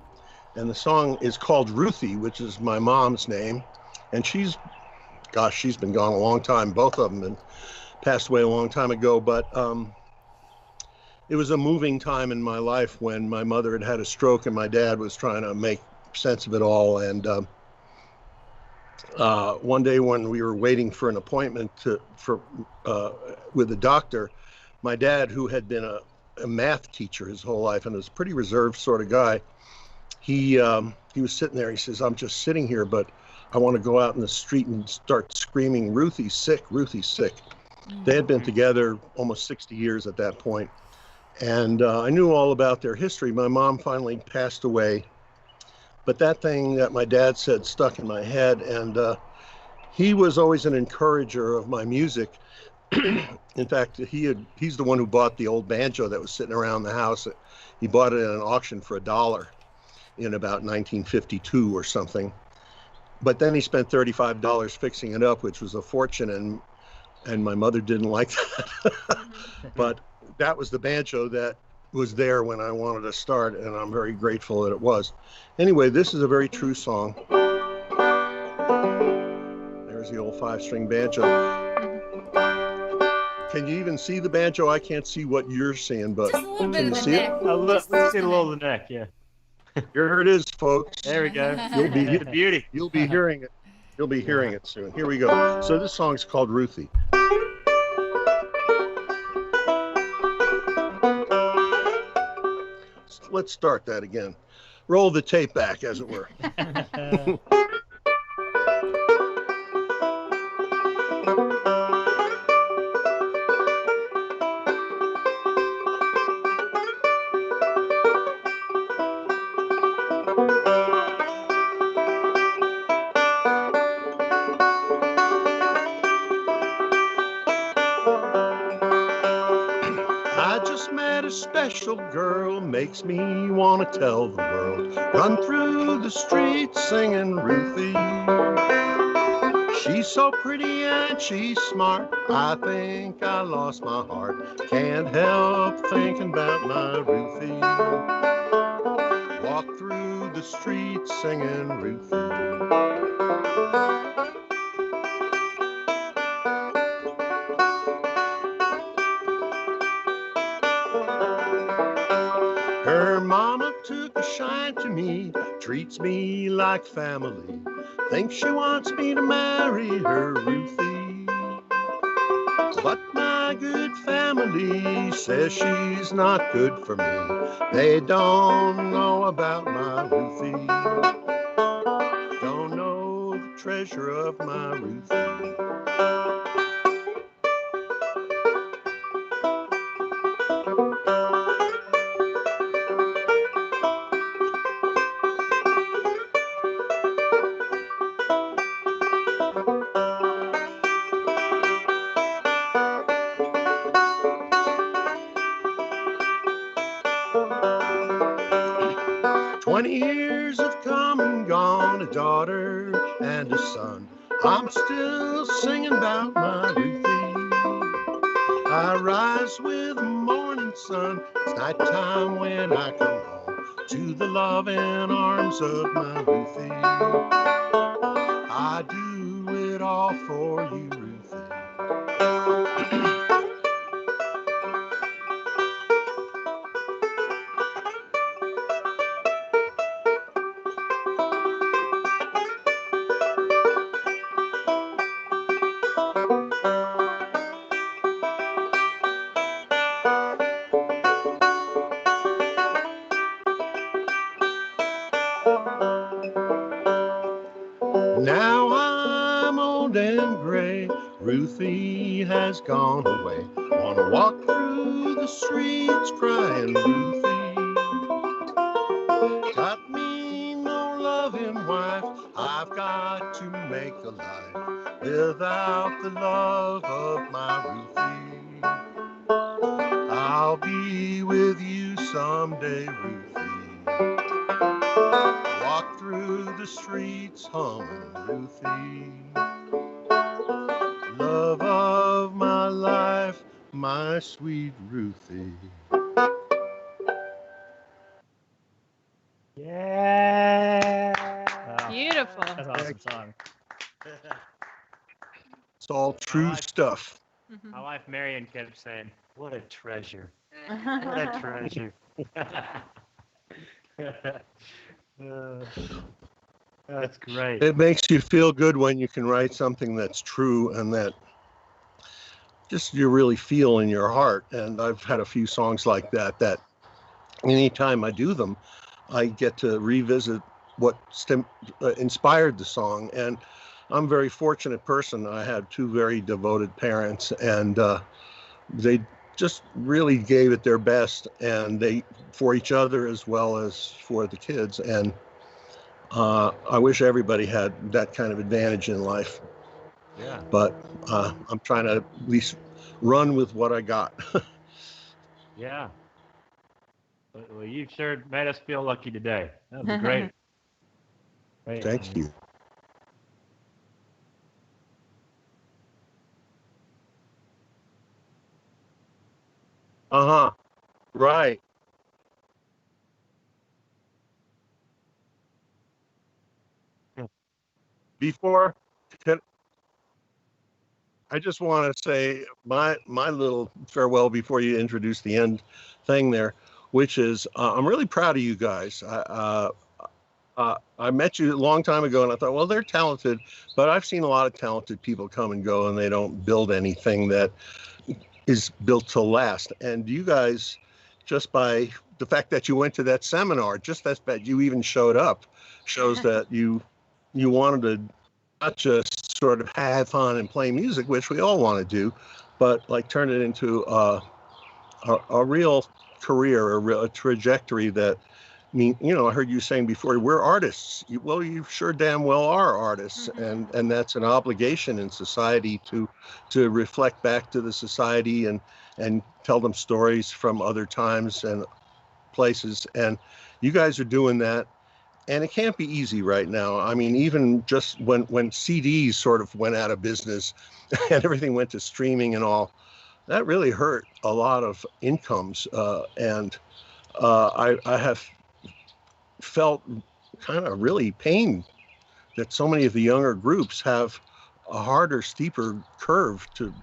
And the song is called Ruthie, which is my mom's name. And she's been gone a long time. Both of them passed away a long time ago. But it was a moving time in my life when my mother had a stroke and my dad was trying to make sense of it all. And one day when we were waiting for an appointment with the doctor, my dad, who had been a math teacher his whole life and was a pretty reserved sort of guy, he was sitting there. He says, "I'm just sitting here, but I want to go out in the street and start screaming, 'Ruthie's sick, Ruthie's sick.'" They had been together almost 60 years at that point. And I knew all about their history. My mom finally passed away. But that thing that my dad said stuck in my head. And he was always an encourager of my music. In fact, he's the one who bought the old banjo that was sitting around the house. He bought it at an auction for $1 in about 1952 or something. But then he spent $35 fixing it up, which was a fortune. And my mother didn't like that. But that was the banjo that was there when I wanted to start, and I'm very grateful that it was. Anyway, this is a very true song. There's the old 5-string banjo. Can you even see the banjo? I can't see what you're seeing, but
just a little bit
can you
of the
see
neck.
it?
Let's see a little of the neck, yeah.
Here it is, folks.
There we go.
You'll be
the beauty.
You'll be hearing it. You'll be hearing it soon. Here we go. So this song's called Ruthie. Let's start that again. Roll the tape back, as it were. I just just met a special girl, makes me want to tell the world. Run through the streets singing Ruthie. She's so pretty and she's smart, I think I lost my heart. Can't help thinking about my Ruthie. Walk through the streets singing Ruthie. Her mama took a shine to me, treats me like family. Thinks she wants me to marry her, Ruthie. But my good family says she's not good for me. They don't know about my Ruthie. Don't know the treasure of my Ruthie. 20 years have come and gone, a daughter and a son. I'm still singing about my Ruthie. I rise with the morning sun. It's nighttime when I come home to the loving arms of my Ruthie. I do it all for you, Ruthie. Now I'm old and gray, Ruthie has gone away. Wanna walk through the streets crying, Ruthie. Got me no loving wife, I've got to make a life without the love of my Ruthie. I'll be with you someday, Ruthie. Walk through the streets humming Ruthie. Love of my life, my sweet Ruthie.
Yeah.
Wow.
Beautiful.
That's an awesome song.
It's all true stuff.
My wife Marion kept saying, "What a treasure! What a treasure!" That's great.
It makes you feel good when you can write something that's true and that just you really feel in your heart. And I've had a few songs like that anytime I do them, I get to revisit what inspired the song. And I'm a very fortunate person. I had two very devoted parents, and they just really gave it their best, and they for each other as well as for the kids. And I wish everybody had that kind of advantage in life.
Yeah.
But I'm trying to at least run with what I got.
Yeah. Well, you've sure made us feel lucky today. That was great. Great.
Thank you. Uh-huh. Right. Before, I just want to say my little farewell before you introduce the end thing there, which is I'm really proud of you guys. I met you a long time ago, and I thought, well, they're talented, but I've seen a lot of talented people come and go, and they don't build anything that is built to last. And you guys, just by the fact that you went to that seminar, just that you even showed up, shows that you wanted to not just sort of have fun and play music, which we all want to do, but like turn it into a real career, a trajectory that mean, I heard you saying before, we're artists. Well, you sure damn well are artists, and that's an obligation in society to reflect back to the society and tell them stories from other times and places. And you guys are doing that, and it can't be easy right now. I mean, even just when CDs sort of went out of business and everything went to streaming and all, that really hurt a lot of incomes. And I have felt kind of really pained that so many of the younger groups have a harder, steeper curve to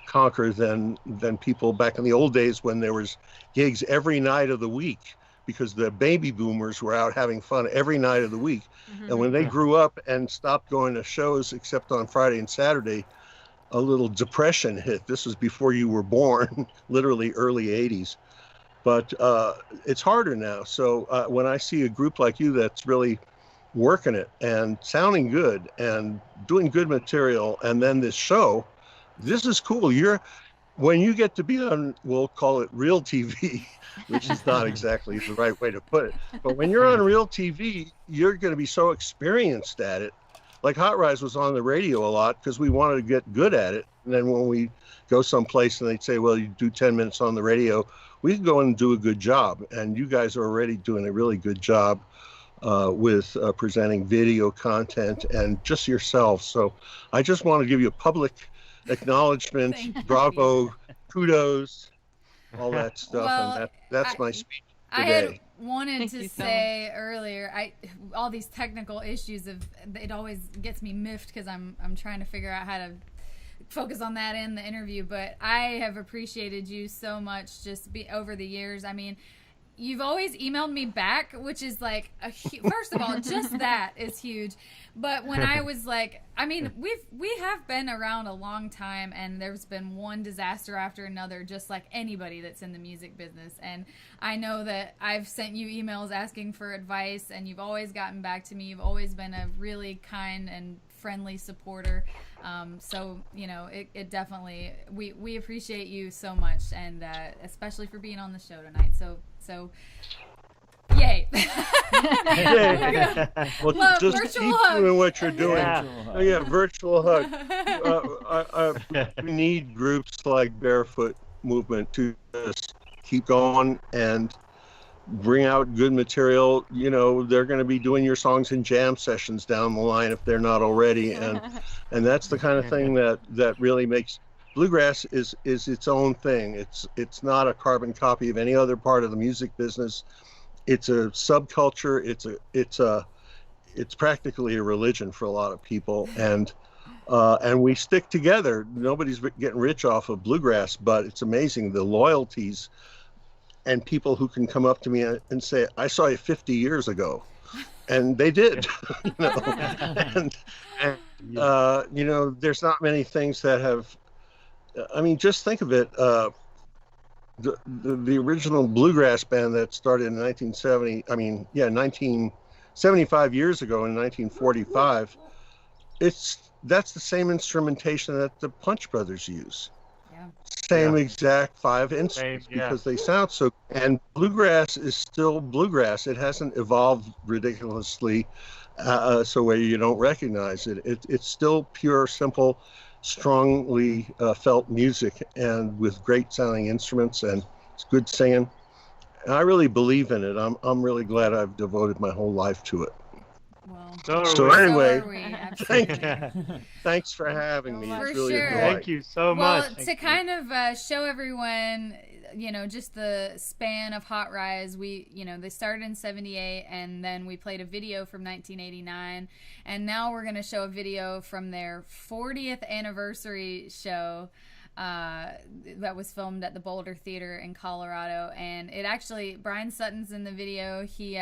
conquer than people back in the old days when there was gigs every night of the week, because the baby boomers were out having fun every night of the week. And when they grew up and stopped going to shows except on Friday and Saturday, a little depression hit. This was before you were born, literally early 80s. But it's harder now. So when I see a group like you that's really working it and sounding good and doing good material, and then this show, this is cool. When you get to be on, we'll call it real TV, which is not exactly the right way to put it, but when you're on real TV, you're going to be so experienced at it. Like Hot Rize was on the radio a lot because we wanted to get good at it. And then when we go someplace and they'd say, well, you do 10 minutes on the radio, we can go and do a good job. And you guys are already doing a really good job with presenting video content and just yourself. So I just want to give you a public acknowledgement, bravo, kudos, all that stuff.
Well,
and that's my speech today.
I had wanted to say earlier, all these technical issues it always gets me miffed because I'm trying to figure out how to focus on that in the interview, but I have appreciated you so much over the years. I mean, you've always emailed me back, which is like first of all, just that is huge. But when I was like, I mean, we have been around a long time, and there's been one disaster after another, just like anybody that's in the music business. And I know that I've sent you emails asking for advice, and you've always gotten back to me. You've always been a really kind and friendly supporter. So it definitely, we appreciate you so much, and especially for being on the show tonight. So yay.
Well, just keep doing what you're doing. Yeah, virtual hug. We need groups like Barefoot Movement to just keep going and bring out good material. They're going to be doing your songs in jam sessions down the line if they're not already, and that's the kind of thing that really makes bluegrass is its own thing. It's not a carbon copy of any other part of the music business. It's a subculture. It's practically a religion for a lot of people, and we stick together. Nobody's getting rich off of bluegrass, but it's amazing the loyalties and people who can come up to me and say, I saw you 50 years ago. And they did. And there's not many things that have, I mean, just think of it. The original bluegrass band that started in 1975 years ago in 1945, that's the same instrumentation that the Punch Brothers use. Same exact 5 instruments because they sound so. And bluegrass is still bluegrass. It hasn't evolved ridiculously so where you don't recognize it. It's still pure, simple, strongly felt music, and with great sounding instruments, and it's good singing. And I really believe in it. I'm really glad I've devoted my whole life to it. So anyway, thanks for having me. It's really a delight.
Thank you so much.
Well, to kind of show everyone, just the span of Hot Rize, they started in 78, and then we played a video from 1989, and now we're going to show a video from their 40th anniversary show that was filmed at the Boulder Theater in Colorado. And it actually, Brian Sutton's in the video. He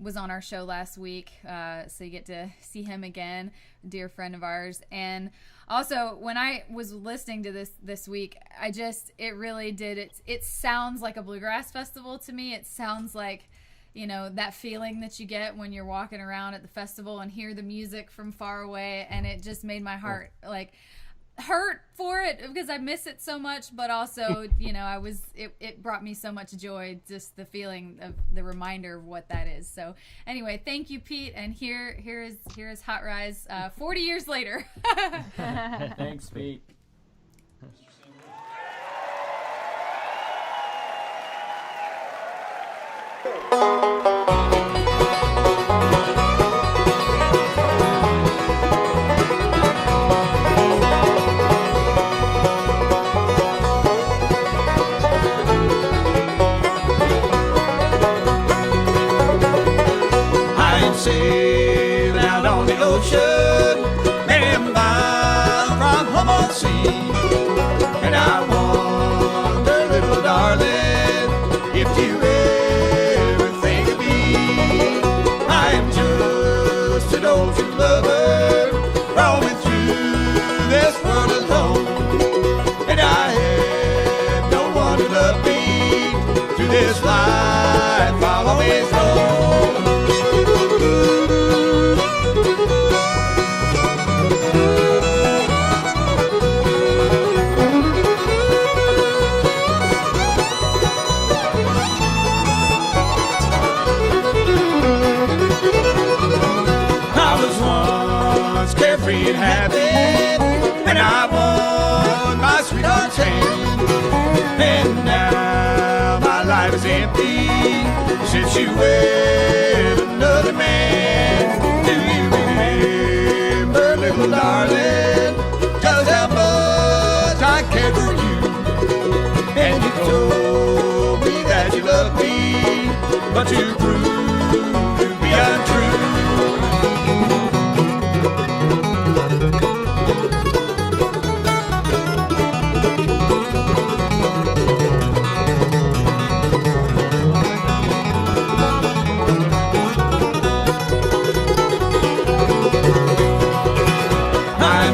was on our show last week, so you get to see him again, a dear friend of ours. And also, when I was listening to this week, it really did, it sounds like a bluegrass festival to me. It sounds like, that feeling that you get when you're walking around at the festival and hear the music from far away, and it just made my heart, hurt for it because I miss it so much, but also, you know, it brought me so much joy, just the feeling of the reminder of what that is. So anyway, thank you, Pete. And here is Hot Rize 40 years later.
Thanks, Pete.
Sailing out on the ocean, many miles from home on sea. And I wonder, little darling, if you ever think of me. I am just an ocean lover, roaming through this world alone. And I have no one to love me through this life I'll always roam. Carefree and happy, and I won my sweetheart's hand. And now my life is empty since you wed another man. Do you remember, little darling, just how much I cared for you? And you told me that you loved me, but you proved to be untrue.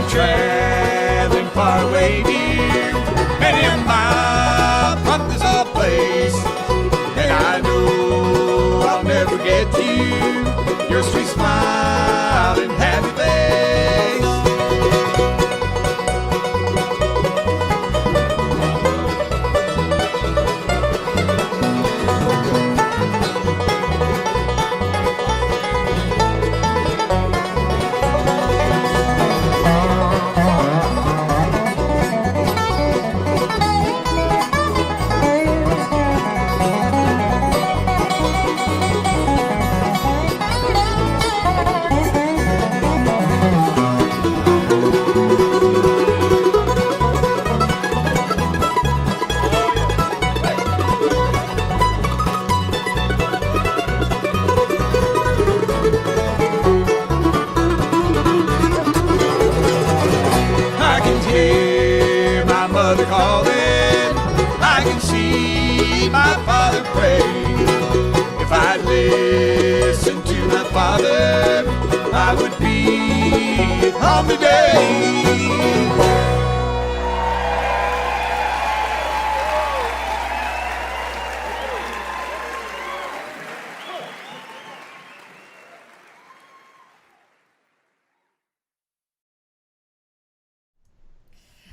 Traveling far away, dear, many a mile from this old place. And I know I'll never get you, your sweet smile and happy face. Calling, I can see my father pray. If I'd listened to my father, I would be at home today.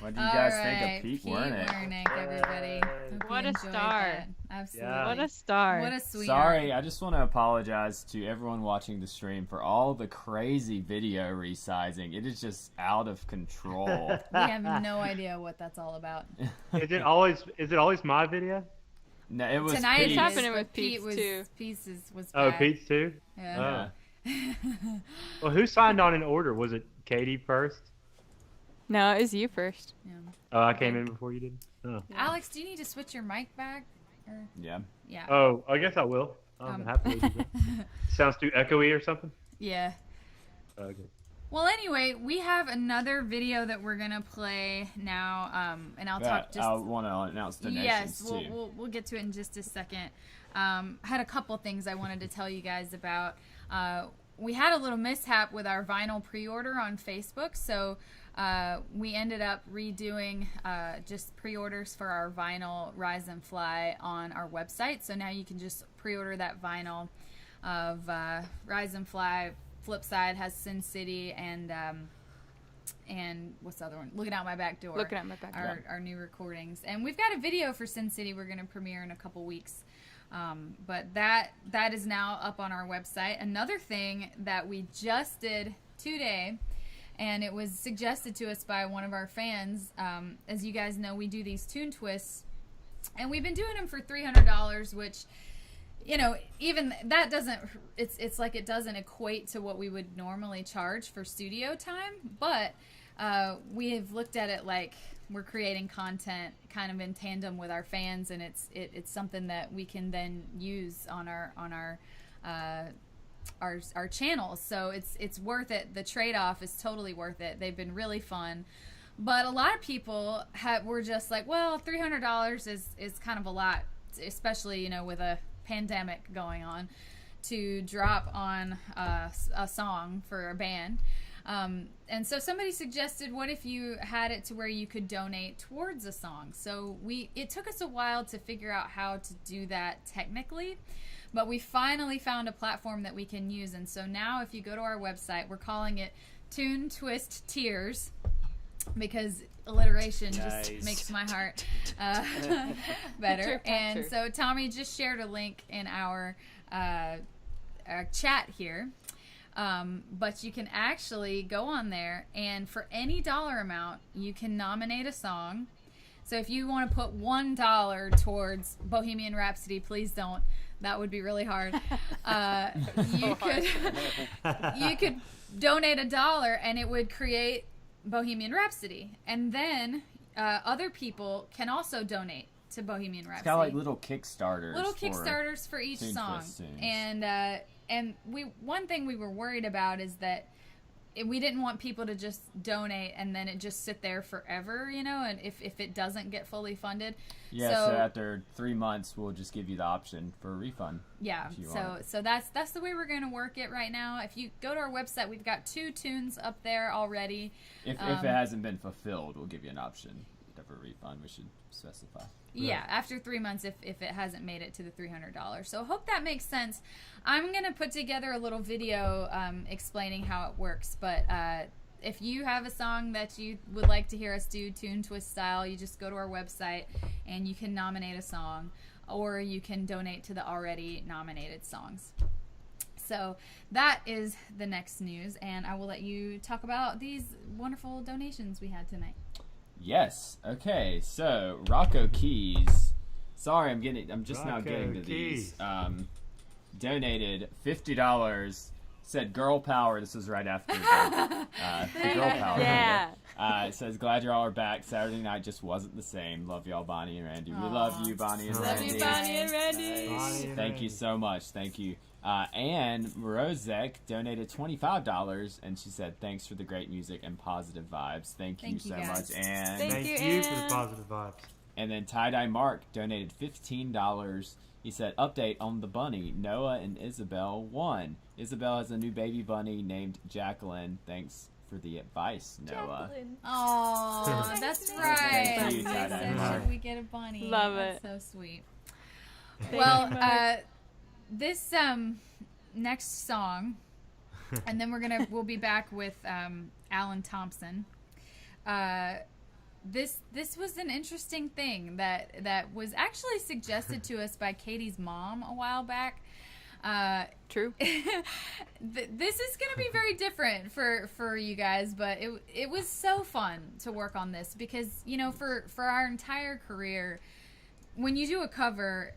What do you guys think
right,
of Pete
Pete
Wernick?
Wernick, everybody. Hope
What
you
a
enjoyed
star.
that. Absolutely.
Yeah.
What a star.
What a sweetheart.
Sorry, I just want to apologize to everyone watching the stream for all the crazy video resizing. It is just out of control.
We have no idea what that's all about.
Is it always my video?
No, it was
Tonight
Pete's.
it's
happening
but
with Pete's
Pete
too.
Pete's was
Oh,
bad.
Pete's too?
Yeah.
Yeah.
Well, who signed on in order? Was it Katie first?
No, it was you first.
Yeah.
Oh, I came in before you did? Oh.
Alex, do you need to switch your mic back? Or...
Yeah.
Yeah.
Oh, I guess I will. I'm happy with it. Sounds too echoey or something?
Yeah.
Okay.
Well, anyway, we have another video that we're gonna play now, and I'll talk just.
I want to announce donations
Yes,
too.
we'll get to it in just a second. I had a couple things I wanted to tell you guys about. We had a little mishap with our vinyl pre-order on Facebook, so we ended up redoing just pre-orders for our vinyl Rise and Fly on our website. So now you can just pre-order that vinyl of Rise and Fly. Flip side has Sin City and and what's the other one? Looking Out My Back Door.
Looking Out My Back Door.
Our new recordings. And we've got a video for Sin City we're going to premiere in a couple weeks. But that is now up on our website. Another thing that we just did today, and it was suggested to us by one of our fans. As you guys know, we do these tune twists, and we've been doing them for $300, which, you know, even that doesn't, it's like it doesn't equate to what we would normally charge for studio time. But we have looked at it like we're creating content kind of in tandem with our fans, and it's something that we can then use on our channels. So it's worth it. The trade-off is totally worth it. They've been really fun. But a lot of people were just like, well, $300 is kind of a lot, especially, you know, with a pandemic going on, to drop on a song for a band. And so somebody suggested, what if you had it to where you could donate towards a song? So it took us a while to figure out how to do that technically, but we finally found a platform that we can use. And so now if you go to our website, we're calling it Tune Twist Tears, because alliteration just makes my heart better. And so Tommy just shared a link in our chat here. But you can actually go on there, and for any dollar amount, you can nominate a song. So if you want to put $1 towards Bohemian Rhapsody, please don't. That would be really hard. You could donate $1, and it would create Bohemian Rhapsody. And then other people can also donate to Bohemian Rhapsody.
It's kind of like little Kickstarters.
For each song. And one thing we were worried about is that we didn't want people to just donate and then it just sit there forever, you know, and if it doesn't get fully funded.
Yeah, so after 3 months, we'll just give you the option for a refund.
Yeah, so that's the way we're going to work it right now. If you go to our website, we've got 2 tunes up there already.
If it hasn't been fulfilled, we'll give you an option of a refund. We should specify.
Yeah, after 3 months if it hasn't made it to the $300. So hope that makes sense. I'm going to put together a little video explaining how it works. But if you have a song that you would like to hear us do tune twist style, you just go to our website and you can nominate a song, or you can donate to the already nominated songs. So that is the next news, and I will let you talk about these wonderful donations we had tonight.
Yes. Okay. So Rocco Keys. Sorry, I'm just now getting to these. Donated $50. Said girl power. This was right after the girl power.
Yeah.
It says, glad y'all are back. Saturday night just wasn't the same. Love y'all, Bonnie and Randy. We love you, Bonnie and Randy.
Love you, Bonnie and Randy.
Thank you so much. Thank you. Anne Morozek donated $25, and she said, thanks for the great music and positive vibes. Thank you so much, Anne.
Thank you
for the positive vibes.
And then Tie-Dye Mark donated $15. He said, update on the bunny. Noah and Isabel won. Isabel has a new baby bunny named Jacqueline. Thanks for the advice, Noah.
Oh, that's right.
Thank you, Tie-Dye Mark.
Should we get a bunny?
Love
it.
That's
so sweet. Well, this next song, and then we'll be back with Alan Thompson. This was an interesting thing that was actually suggested to us by Katie's mom a while back.
True.
This is going to be very different for you guys, but it was so fun to work on this because, you know, for our entire career, when you do a cover,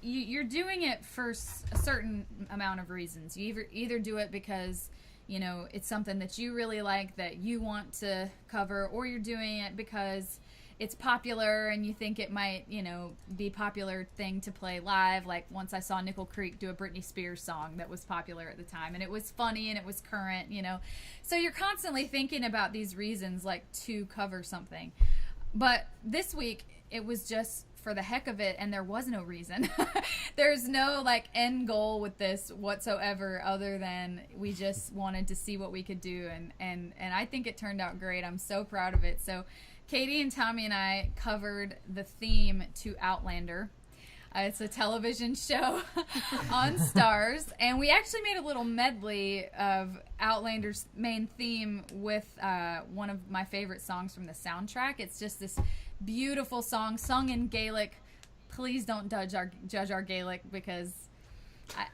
you're doing it for a certain amount of reasons. You either do it because, you know, it's something that you really like that you want to cover, or you're doing it because it's popular and you think it might, you know, be a popular thing to play live. Like once I saw Nickel Creek do a Britney Spears song that was popular at the time, and it was funny and it was current, you know. So you're constantly thinking about these reasons, like, to cover something. But this week, it was just for the heck of it, and there was no reason. There's no, like, end goal with this whatsoever other than we just wanted to see what we could do, and I think it turned out great. I'm so proud of it. So Katie and Tommy and I covered the theme to Outlander. It's a television show on Stars, and we actually made a little medley of Outlander's main theme with one of my favorite songs from the soundtrack. It's just this beautiful song sung in Gaelic. Please don't judge our Gaelic, because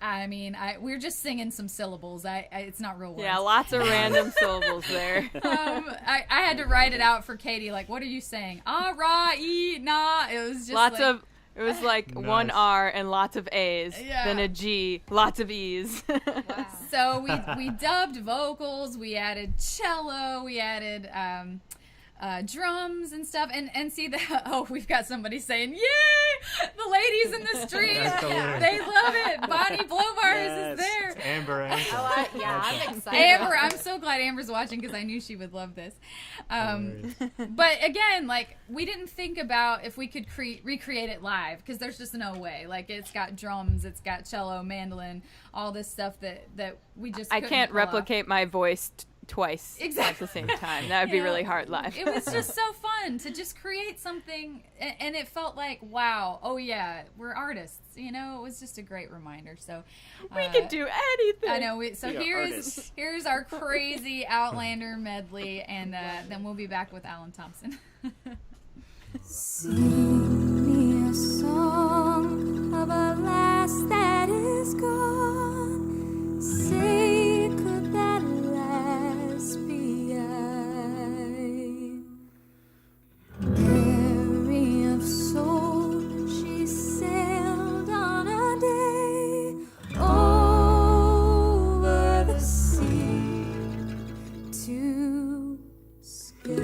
I mean, we're just singing some syllables. It's not real words.
Yeah, lots of random syllables there.
I had to write it out for Katie. Like, what are you saying? Ah, ra, e, na. It was just
it was like one R and lots of A's, then a G, lots of E's.
Wow. So we dubbed vocals, we added cello, we added drums and stuff, and see that we've got somebody saying, yay, the ladies in the street, they love it. Bonnie Blowbars is there.
It's Amber.
I'm excited.
Amber, I'm so glad Amber's watching, because I knew she would love this. But again, like, we didn't think about if we could recreate it live, because there's just no way. Like, it's got drums, it's got cello, mandolin, all this stuff that we just
I
couldn't
can't
pull off.
replicate my voice twice at the same time. That would be really hard live.
It was just so fun to just create something, and it felt like, wow, oh yeah, we're artists. You know, it was just a great reminder. So
we can do anything.
I know. Here's our crazy Outlander medley, and then we'll be back with Alan Thompson.
Sing me a song of a lass that is gone. Say, could that lass be I? Mary of soul, she sailed on a day over the sea to sky.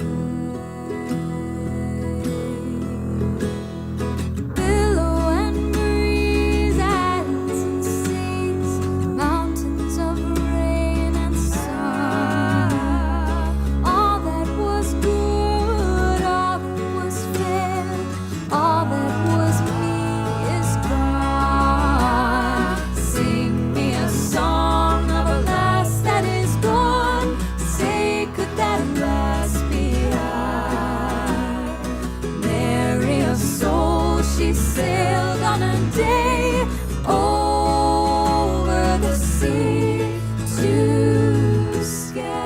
Sailed on a day over the sea to sky.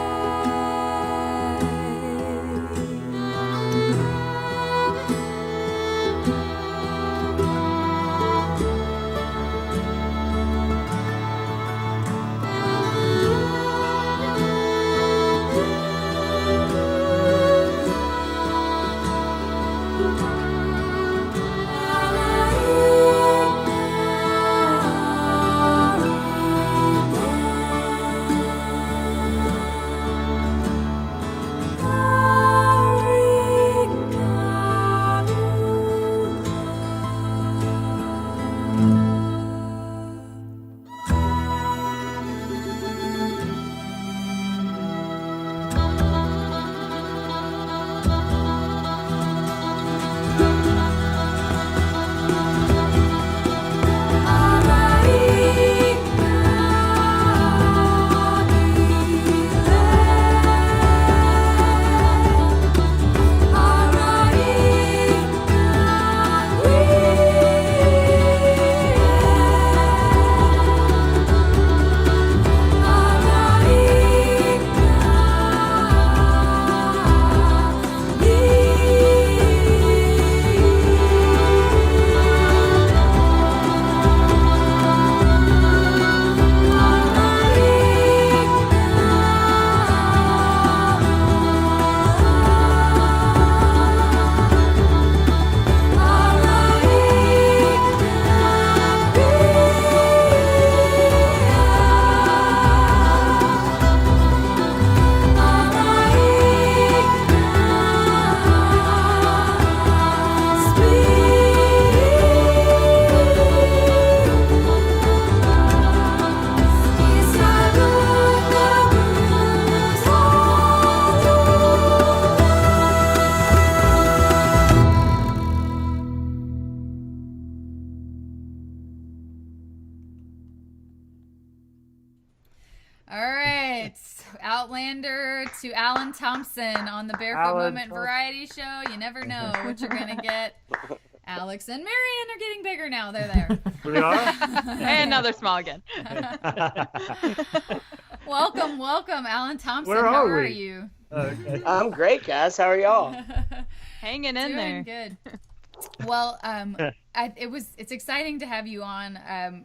Outlander to Alan Thompson on the Barefoot Moment Variety Show. You never know what you're going to get. Alex and Marion are getting bigger now. They're there.
We are?
And now they're small again.
Welcome, Alan Thompson.
Where
How
are
are
we?
you?
Okay.
I'm great, guys. How are y'all?
Hanging in there.
Doing good. Well, it's exciting to have you on.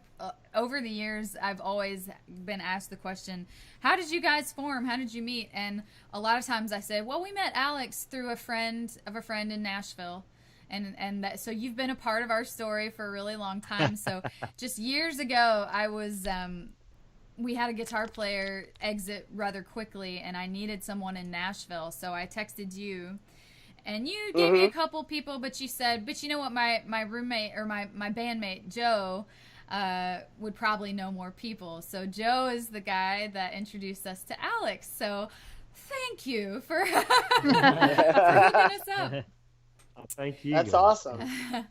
Over the years, I've always been asked the question, how did you guys form? How did you meet? And a lot of times I said, well, we met Alex through a friend of a friend in Nashville. And so you've been a part of our story for a really long time. So just years ago, I was, we had a guitar player exit rather quickly, and I needed someone in Nashville. So I texted you. And you gave me a couple people, but you said, but you know what, my roommate or my bandmate, Joe, would probably know more people. So Joe is the guy that introduced us to Alex. So thank you for, for hooking us up.
Oh, thank you.
That's awesome.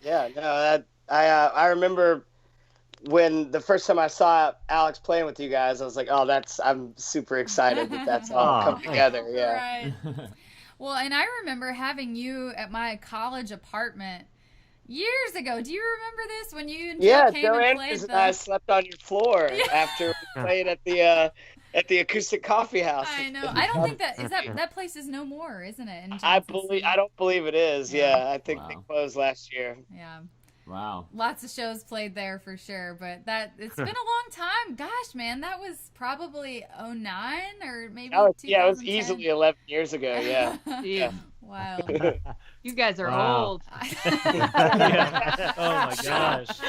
Yeah, no, I remember when the first time I saw Alex playing with you guys, I was like, oh, I'm super excited that's all come together. Yeah.
Right. Well, and I remember having you at my college apartment years ago. Do you remember this when you and Joe came
Joe
and
Andrews
played
and I slept on your floor after we played at the acoustic coffee house.
I know. I don't think that place is no more, isn't it? In
I
Johnson
don't believe it is. Yeah, I think they
Wow.
closed last year.
Yeah.
Wow.
Lots of shows played there for sure, but it's been a long time. Gosh, man, that was probably 2009 or maybe 2010.
It was easily 11 years ago. Yeah.
Yeah.
Wow.
You guys are
Wow.
old.
Yeah. Oh my gosh.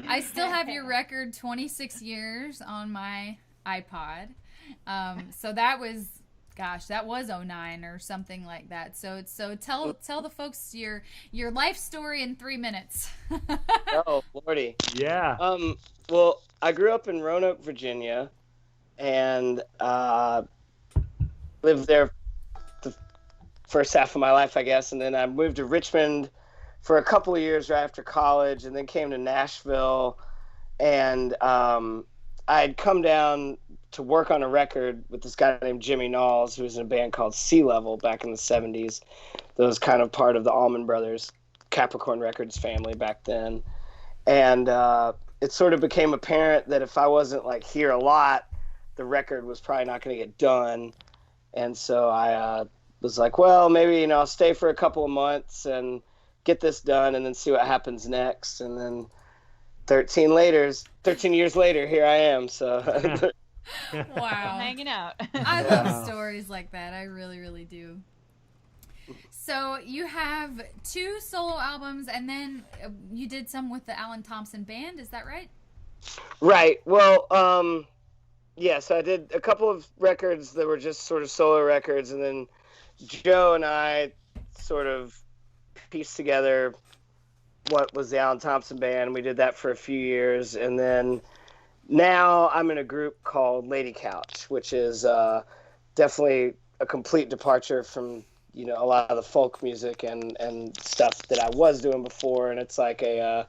I still have your record 26 years on my iPod. So that was 2009 or something like that. So tell the folks your life story in 3 minutes.
Oh, Lordy.
Yeah.
Well, I grew up in Roanoke, Virginia, and lived there the first half of my life, I guess, and then I moved to Richmond for a couple of years right after college, and then came to Nashville, and I had come down to work on a record with this guy named Jimmy Knowles, who was in a band called Sea Level back in the 70s. That was kind of part of the Allman Brothers Capricorn Records family back then. And it sort of became apparent that if I wasn't like here a lot, the record was probably not going to get done. And so I was like, well, maybe, I'll stay for a couple of months and get this done and then see what happens next. And then 13 years later, here I am. So
Wow.
Hanging out.
I love stories like that. I really, really do. So you have 2 solo albums, and then you did some with the Alan Thompson Band. Is that right?
Right. Well, so I did a couple of records that were just sort of solo records, and then Joe and I sort of pieced together what was the Alan Thompson Band. We did that for a few years, and then now I'm in a group called Lady Couch, which is definitely a complete departure from a lot of the folk music and stuff that I was doing before. And it's like a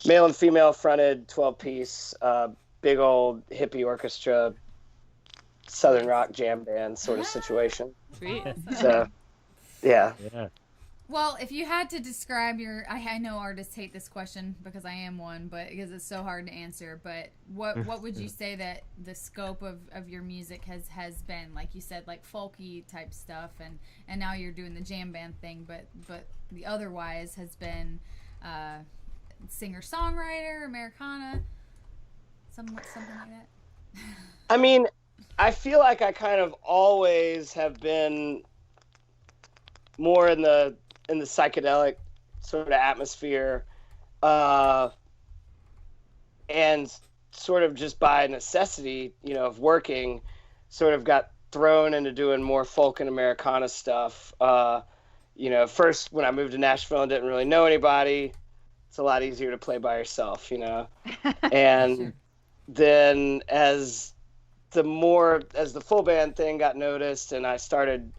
male and female fronted 12-piece big old hippie orchestra southern rock jam band sort of situation.
Sweet.
So yeah.
Well, if you had to describe I know artists hate this question because I am one, but because it's so hard to answer, but what would you say that the scope of your music has been? Like you said, like folky type stuff, and now you're doing the jam band thing, but the otherwise has been singer-songwriter, Americana, something like that?
I mean, I feel like I kind of always have been more in the psychedelic sort of atmosphere, and sort of just by necessity, of working, sort of got thrown into doing more folk and Americana stuff. First when I moved to Nashville and didn't really know anybody, it's a lot easier to play by yourself, and sure. Then as the full band thing got noticed and I started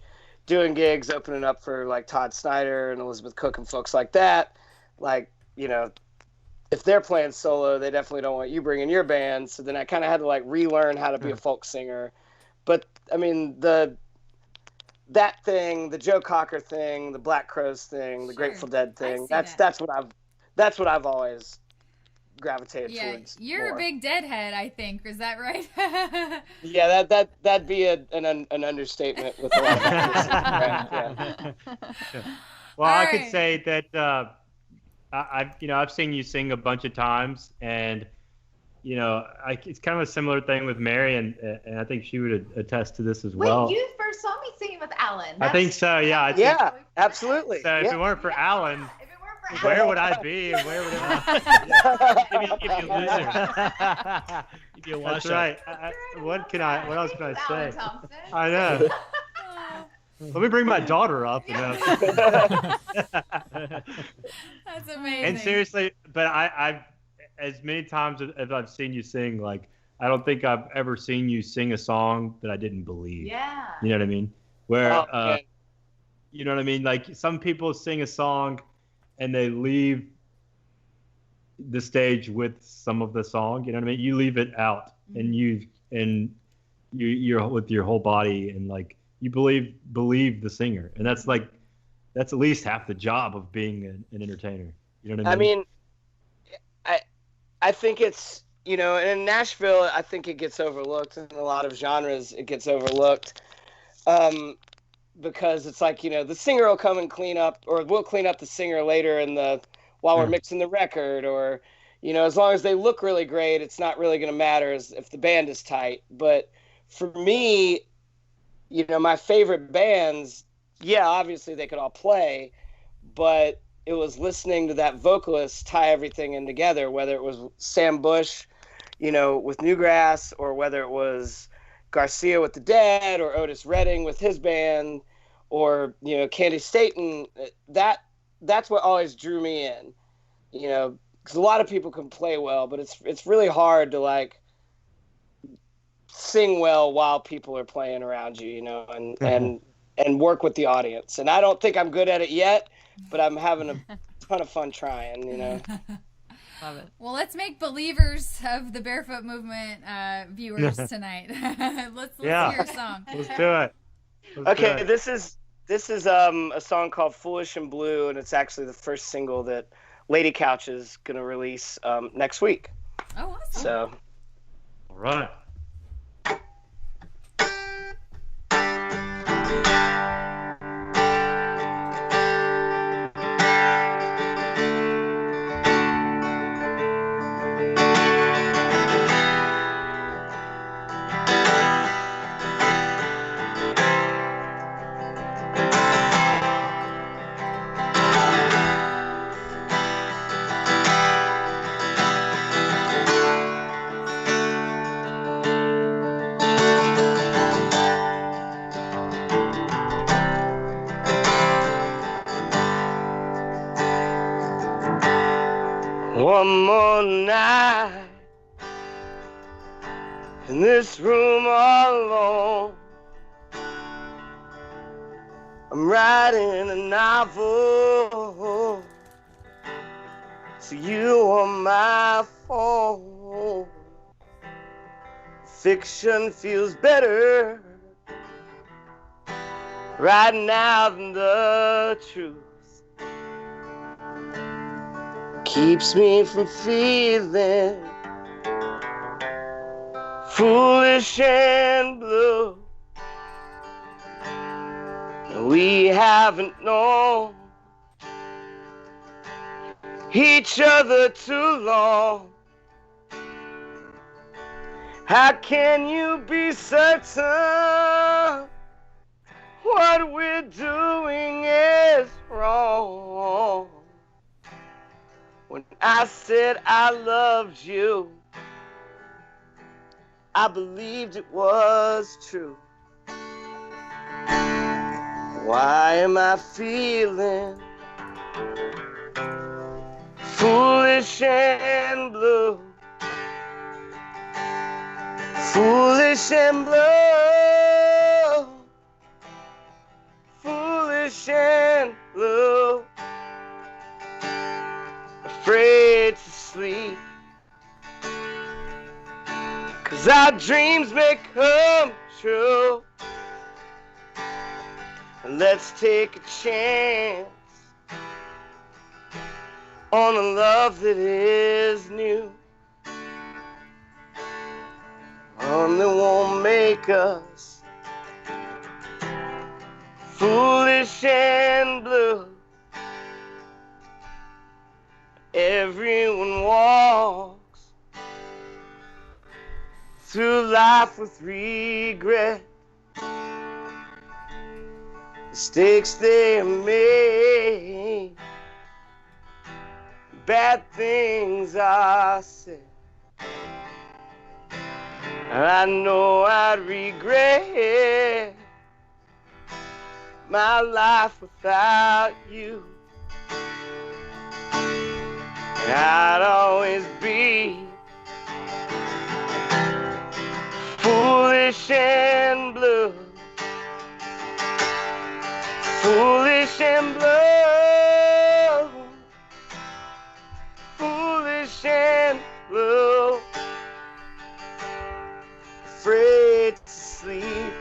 doing gigs, opening up for like Todd Snyder and Elizabeth Cook and folks like that, like, if they're playing solo, they definitely don't want you bringing your band. So then I kind of had to like relearn how to be a folk singer. But I mean, the that thing, the Joe Cocker thing, the Black Crowes thing, the Grateful Dead thing. That's what I've always gravitated towards.
You're
more.
a big Deadhead, I think. Is that right?
Yeah, that'd be an understatement with a lot of right, yeah.
Well, I could say that I've seen you sing a bunch of times, and it's kind of a similar thing with Mary, and I think she would attest to this as well.
Wait, you first saw me singing with Alan.
I think so. Yeah.
Yeah, absolutely.
So if it weren't for Alan, where would I be, and where would I?
You'd be a loser. You'd be a
That's
washout.
right. What else can I say?
Alan Thompson.
I know. Let me bring my daughter up.
That's amazing.
And seriously, but I've as many times as I've seen you sing, like I don't think I've ever seen you sing a song that I didn't believe.
Yeah.
You know what I mean? Where
okay.
you know what I mean? Like some people sing a song and they leave the stage with some of the song. You know what I mean? You leave it out, and you're with your whole body, and like you believe the singer, and that's at least half the job of being an entertainer. You know what I mean?
I mean, I think it's, in Nashville, I think it gets overlooked. In a lot of genres, it gets overlooked because it's like, the singer will come and clean up, or we'll clean up the singer later while we're mixing the record, or, as long as they look really great, it's not really going to matter if the band is tight. But for me, my favorite bands, yeah, obviously they could all play, but it was listening to that vocalist tie everything in together, whether it was Sam Bush, with Newgrass, or whether it was Garcia with the Dead, or Otis Redding with his band, or, Candy Staton. That's what always drew me in, because a lot of people can play well, but it's really hard to sing well while people are playing around you, and work with the audience. And I don't think I'm good at it yet, but I'm having a ton of fun trying,
Love it.
Well, let's make believers of the Barefoot Movement viewers tonight. Let's hear a song.
Let's do it.
Okay, this is a song called Foolish and Blue, and it's actually the first single that Lady Couch is going to release next week.
Oh, awesome.
So,
all right.
one more night in this room all alone. I'm writing a novel, so you on my phone. Fiction feels better right now than the truth. Keeps me from feeling foolish and blue. We haven't known each other too long. How can you be certain what we're doing is wrong? When I said I loved you, I believed it was true. Why am I feeling foolish and blue? Foolish and blue. Foolish and blue. Afraid to sleep, 'cause our dreams may come true. Let's take a chance on a love that is new, one that won't make us foolish and blue. Everyone walks through life with regret. Mistakes they made, bad things I said. I know I'd regret my life without you. I'd always be foolish and blue. Foolish and blue, foolish and blue, afraid to sleep,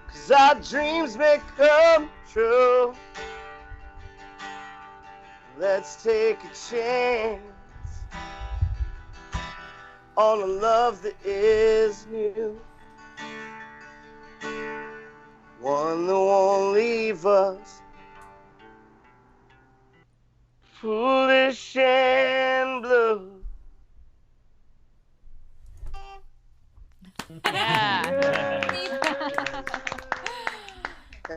'cause our dreams may come true. Let's take a chance on a love that is new, one that won't leave us foolish and blue.
Yeah.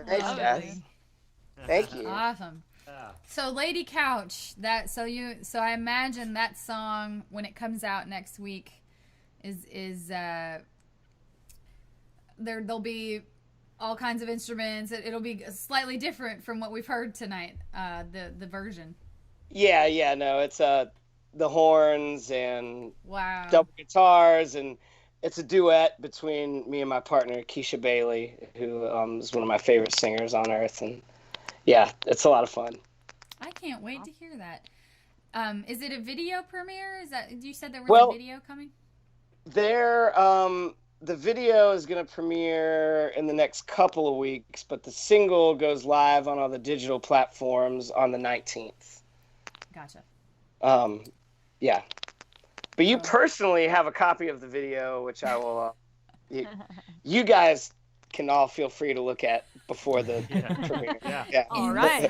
Thanks, guys. Thank you.
Awesome. So Lady Couch, so I imagine that song when it comes out next week is there'll be all kinds of instruments. It'll be slightly different from what we've heard tonight, the version.
Yeah, no, it's the horns and
Wow.
double guitars, and it's a duet between me and my partner Keisha Bailey, who is one of my favorite singers on earth, and yeah, it's a lot of fun.
I can't wait to hear that. Is it a video premiere? You said there was a video coming?
The video is going to premiere in the next couple of weeks, but the single goes live on all the digital platforms on the 19th.
Gotcha.
Yeah. But you personally have a copy of the video, which I will... you guys can all feel free to look at before the premiere. Yeah.
All right.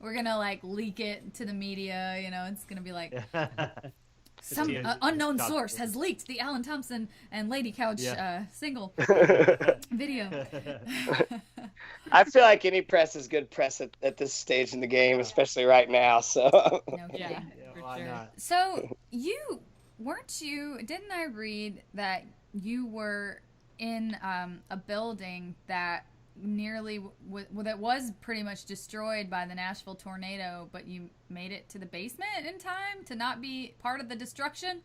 We're going to leak it to the media, it's going to be like... Some unknown source has leaked the Alan Thompson and Lady Couch single video.
I feel like any press is good press at this stage in the game, especially right now. So
no kidding.
Yeah, why not?
So didn't I read that you were in a building that that was pretty much destroyed by the Nashville tornado, but you made it to the basement in time to not be part of the destruction?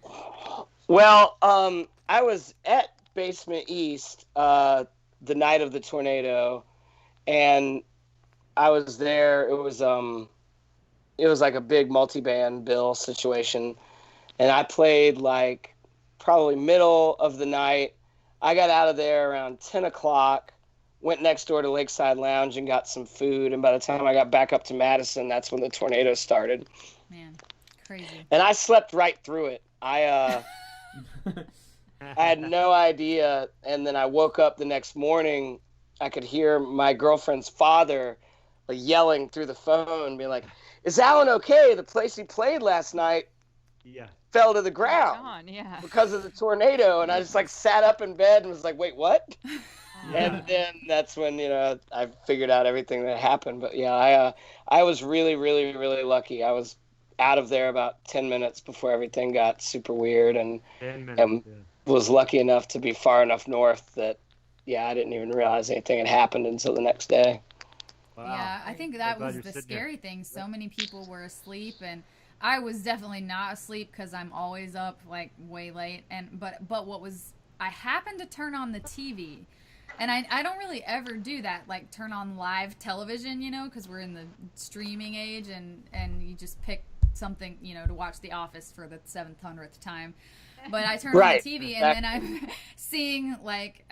Well, I was at Basement East the night of the tornado, and I was there. It was like a big multi-band bill situation, and I played probably middle of the night. I got out of there around 10 o'clock. Went next door to Lakeside Lounge and got some food, and by the time I got back up to Madison, that's when the tornado started.
Man, crazy.
And I slept right through it. I had no idea, and then I woke up the next morning. I could hear my girlfriend's father yelling through the phone, being like, "Is Alan okay? The place he played last night fell to the ground because of the tornado." And I just sat up in bed and was like, "Wait, what?" And then that's when I figured out everything that happened. But yeah, I was really, really, really lucky. I was out of there about 10 minutes before everything got super weird, and was lucky enough to be far enough north that I didn't even realize anything had happened until the next day.
Wow. Yeah, I think that was the scary thing. So many people were asleep, and I was definitely not asleep because I'm always up way late. But what was, I happened to turn on the TV. And I don't really ever do that, turn on live television, because we're in the streaming age, and you just pick something, to watch The Office for the 700th time. But I turned on the TV, and then I'm seeing like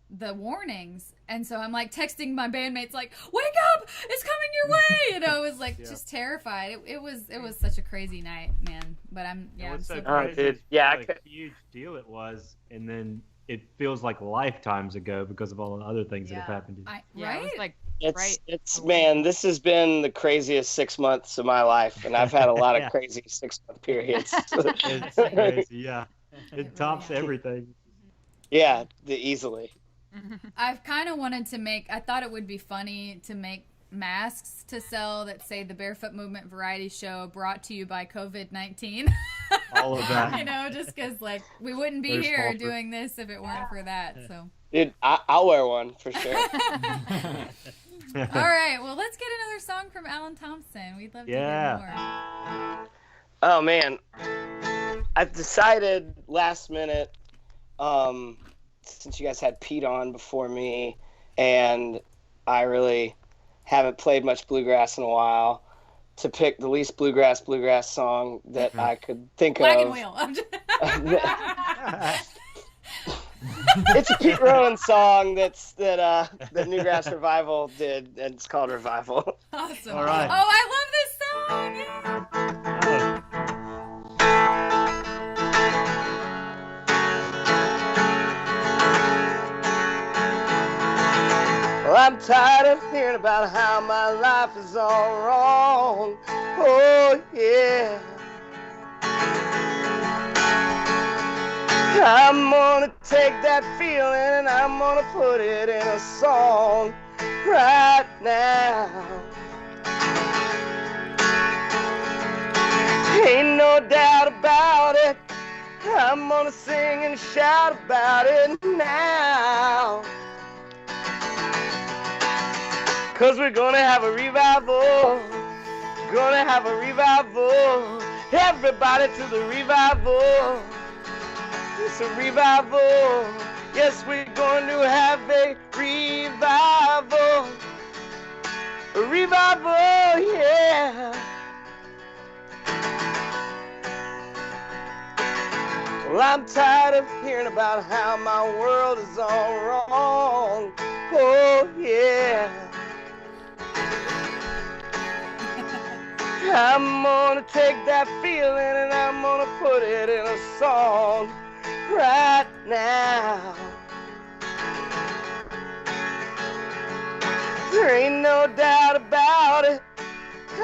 the warnings, and so I'm like texting my bandmates like, wake up, it's coming your way, you know. It was like just terrified. It was such a crazy night, man. But I'm
so
dude, yeah,
like a huge deal it was, and then it feels like lifetimes ago because of all the other things that have happened.
right?
It was like
It's man, this has been the craziest 6 months of my life, and I've had a lot of crazy 6 month periods.
It's crazy, yeah. It tops everything.
Yeah, easily.
I've kind of wanted to make. I thought it would be funny to make masks to sell that say the Barefoot Movement Variety Show brought to you by COVID-19.
All of that.
You know, just because like we wouldn't be here doing this if it weren't for that. So.
Dude, I'll wear one for sure.
All right, well, let's get another song from Alan Thompson. We'd love to hear more.
Oh man, I've decided last minute, since you guys had Pete on before me, and I really haven't played much bluegrass in a while, to pick the least bluegrass song that I could think
Wagon
of.
Wheel.
It's a Pete Rowan song that Newgrass Revival did, and it's called Revival.
Awesome.
All right.
Oh, I love this song. Yeah.
Well, I'm tired of hearing about how my life is all wrong. Oh, yeah. I'm gonna take that feeling and I'm gonna put it in a song right now. Ain't no doubt about it, I'm gonna sing and shout about it now. 'Cause we're gonna have a revival, gonna have a revival. Everybody to the revival. It's a revival. Yes, we're going to have a revival. A revival, yeah. Well, I'm tired of hearing about how my world is all wrong. Oh, yeah. I'm gonna take that feeling and I'm gonna put it in a song right now. There ain't no doubt about it,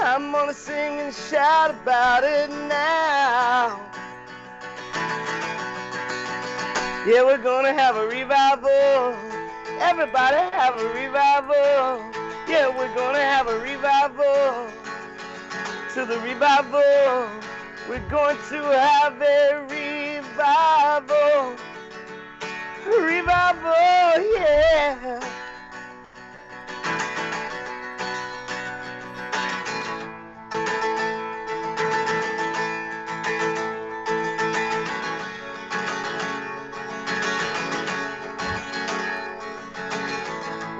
I'm gonna sing and shout about it now. Yeah, we're gonna have a revival. Everybody have a revival. Yeah, we're gonna have a revival. To the revival, we're going to have a revival. Revival, yeah.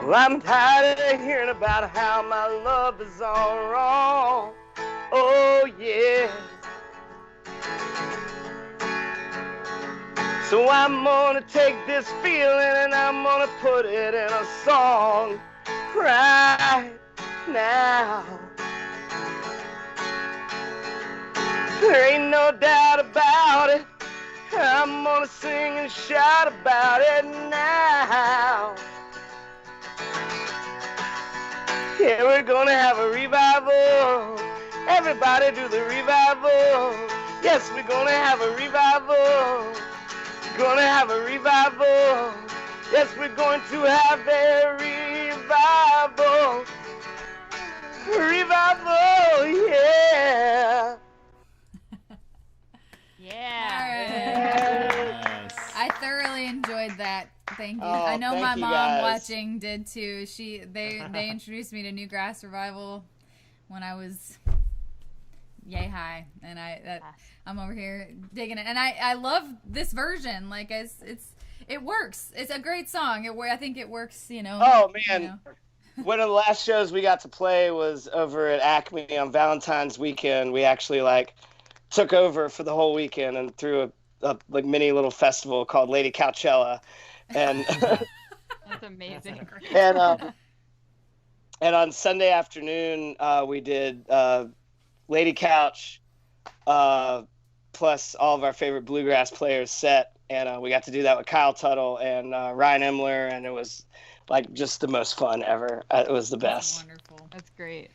Well, I'm tired of hearing about how my love is all wrong. Oh, yeah. So I'm gonna take this feeling and I'm gonna put it in a song right now. There ain't no doubt about it, I'm gonna sing and shout about it now. Yeah, we're gonna have a revival. Everybody do the revival. Yes, we're gonna have a revival. Gonna have a revival. Yes, we're going to have a revival. Revival, yeah.
Yes. I thoroughly enjoyed that. Thank you.
Oh,
I know
thank
my
you
mom
guys.
watching did too. They introduced me to Newgrass Revival when I was yay high, and I'm over here digging it, and I love this version. Like it works. It's a great song. I think it works. You know.
Oh man.
You know.
One of the last shows we got to play was over at Acme on Valentine's weekend. We actually took over for the whole weekend and threw like mini little festival called Lady Couchella, and
That's amazing.
and on Sunday afternoon we did Lady Couch plus all of our favorite bluegrass players set, and we got to do that with Kyle Tuttle and Ryan Emler, and it was like just the most fun ever. It was the best.
That's wonderful.
That's great.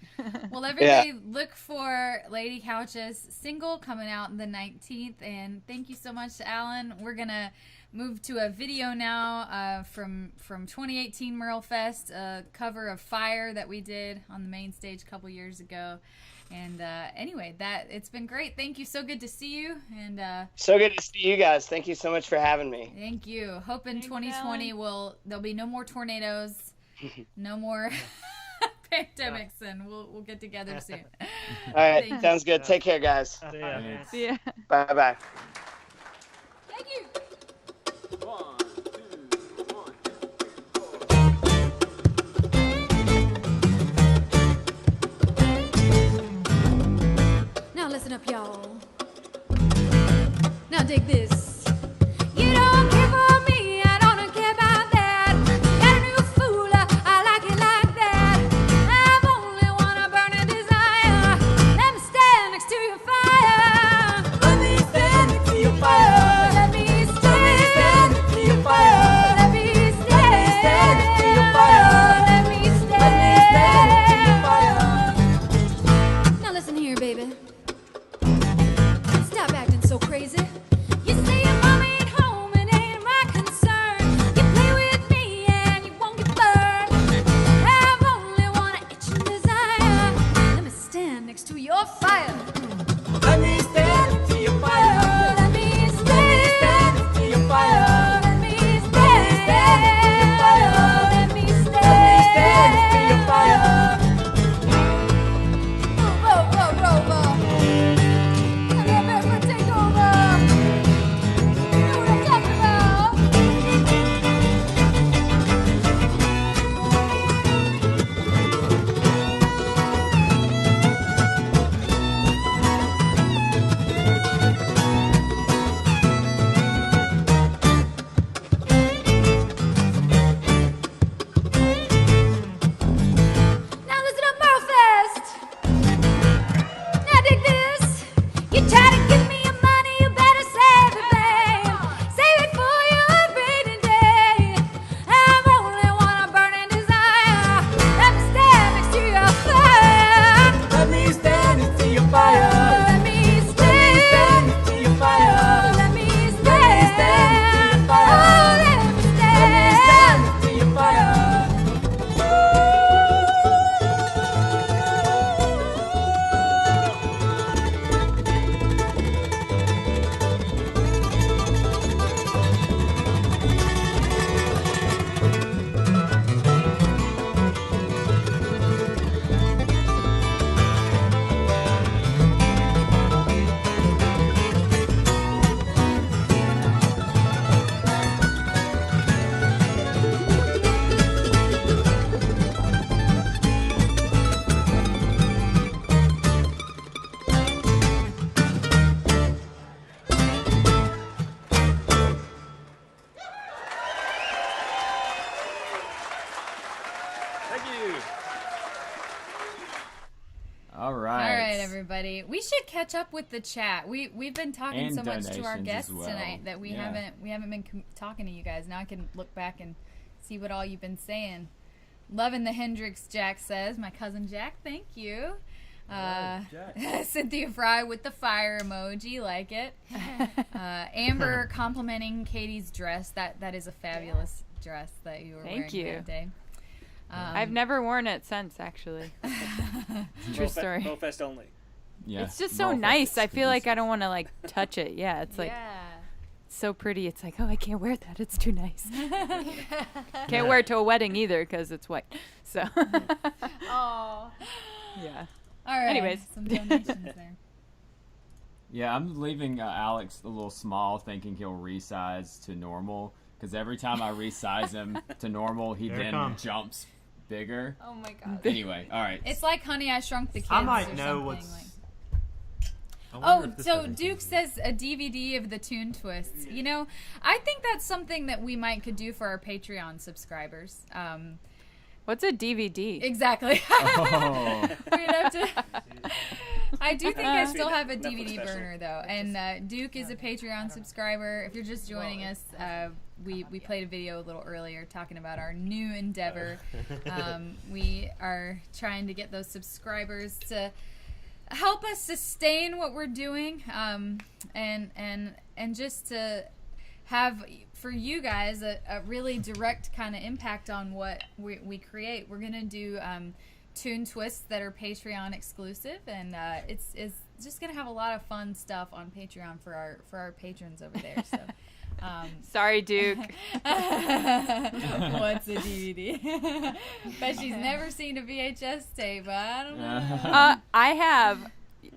Well, everybody look for Lady Couch's single coming out the 19th, and thank you so much to Alan. We're gonna move to a video now from 2018 MerleFest, a cover of Fire that we did on the main stage a couple years ago. And anyway, it's been great. Thank you. So good to see you. And
so good to see you guys. Thank you so much for having me.
Thank you. Hope in 2020 there'll be no more tornadoes, no more pandemics, and we'll get together soon.
All right, sounds good. Take care, guys.
See ya.
Bye bye.
Thank you.
Now listen up, y'all. Now dig this. You don't care for me, I don't care about that. Got a new fool, I like it like that. I've only one burning desire. Let me stand next to your fire. Let me stand next to your fire. Let me stand next to your fire. Let me stand next to your fire. Let me stand next to your fire. Now listen here, baby. Stop acting so crazy. You say your mama ain't home, it ain't my concern. You play with me and you won't get burned. I've only one itching desire. Let me stand next to your fire. Let me stand next to your fire. Let me stand next to your fire. Let me stand next to your fire. Let me stand next to your fire. Rover. Take over. You know what I'm talking about. Now listen up, MerleFest. Now dig this. You try to give me your money, you better save it, babe. Save it for your rainy day. I've only one burning desire. Let me stand next to your fire. Let me stand next to your fire. Let me stand next to your fire. Let me stand next to your fire. Oh, let me stand next to your fire.
All
All
right.
right, everybody. We should catch up with the chat. We've been talking
And
so much to our
donations
guests
as well.
tonight that we
Yeah.
haven't been talking to you guys. Now I can look back and see what all you've been saying. Loving the Hendrix, Jack says. My cousin Jack, thank you. Cynthia Fry with the fire emoji, like it. Amber complimenting Katie's dress. That is a fabulous dress that you were
Thank
wearing
you.
that day.
I've never worn it since, actually. True story.
MerleFest only.
Yeah.
It's just so
MerleFest
nice. I feel like I
exclusive.
don't want to like touch it. Yeah, it's like
Yeah.
so pretty. It's like, oh, I can't wear that. It's too nice. Can't wear it to a wedding either because it's white. So.
Oh.
Yeah.
All right.
Anyways.
Some donations there.
Yeah, I'm leaving Alex a little small, thinking he'll resize to normal. Because every time I resize him to normal, he
Here it
then
comes.
jumps bigger.
Oh my god.
Anyway, all right.
It's like Honey, I Shrunk the Kids.
I might
or
know
something.
what's.
Like, Oh, so Duke says a DVD of the Tune Twists. You know, I think that's something that we could do for our Patreon subscribers.
What's a DVD?
Exactly.
Oh.
We'd have to. I do think I still have a DVD burner though, and Duke is a Patreon subscriber. If you're just joining us, we played a video a little earlier talking about our new endeavor. We are trying to get those subscribers to help us sustain what we're doing, and just to have for you guys a really direct kind of impact on what we create. We're gonna do tune twists that are Patreon exclusive, and it's just gonna have a lot of fun stuff on Patreon for our patrons over there. So
sorry, Duke.
What's a DVD? Bet she's never seen a VHS tape. I don't know.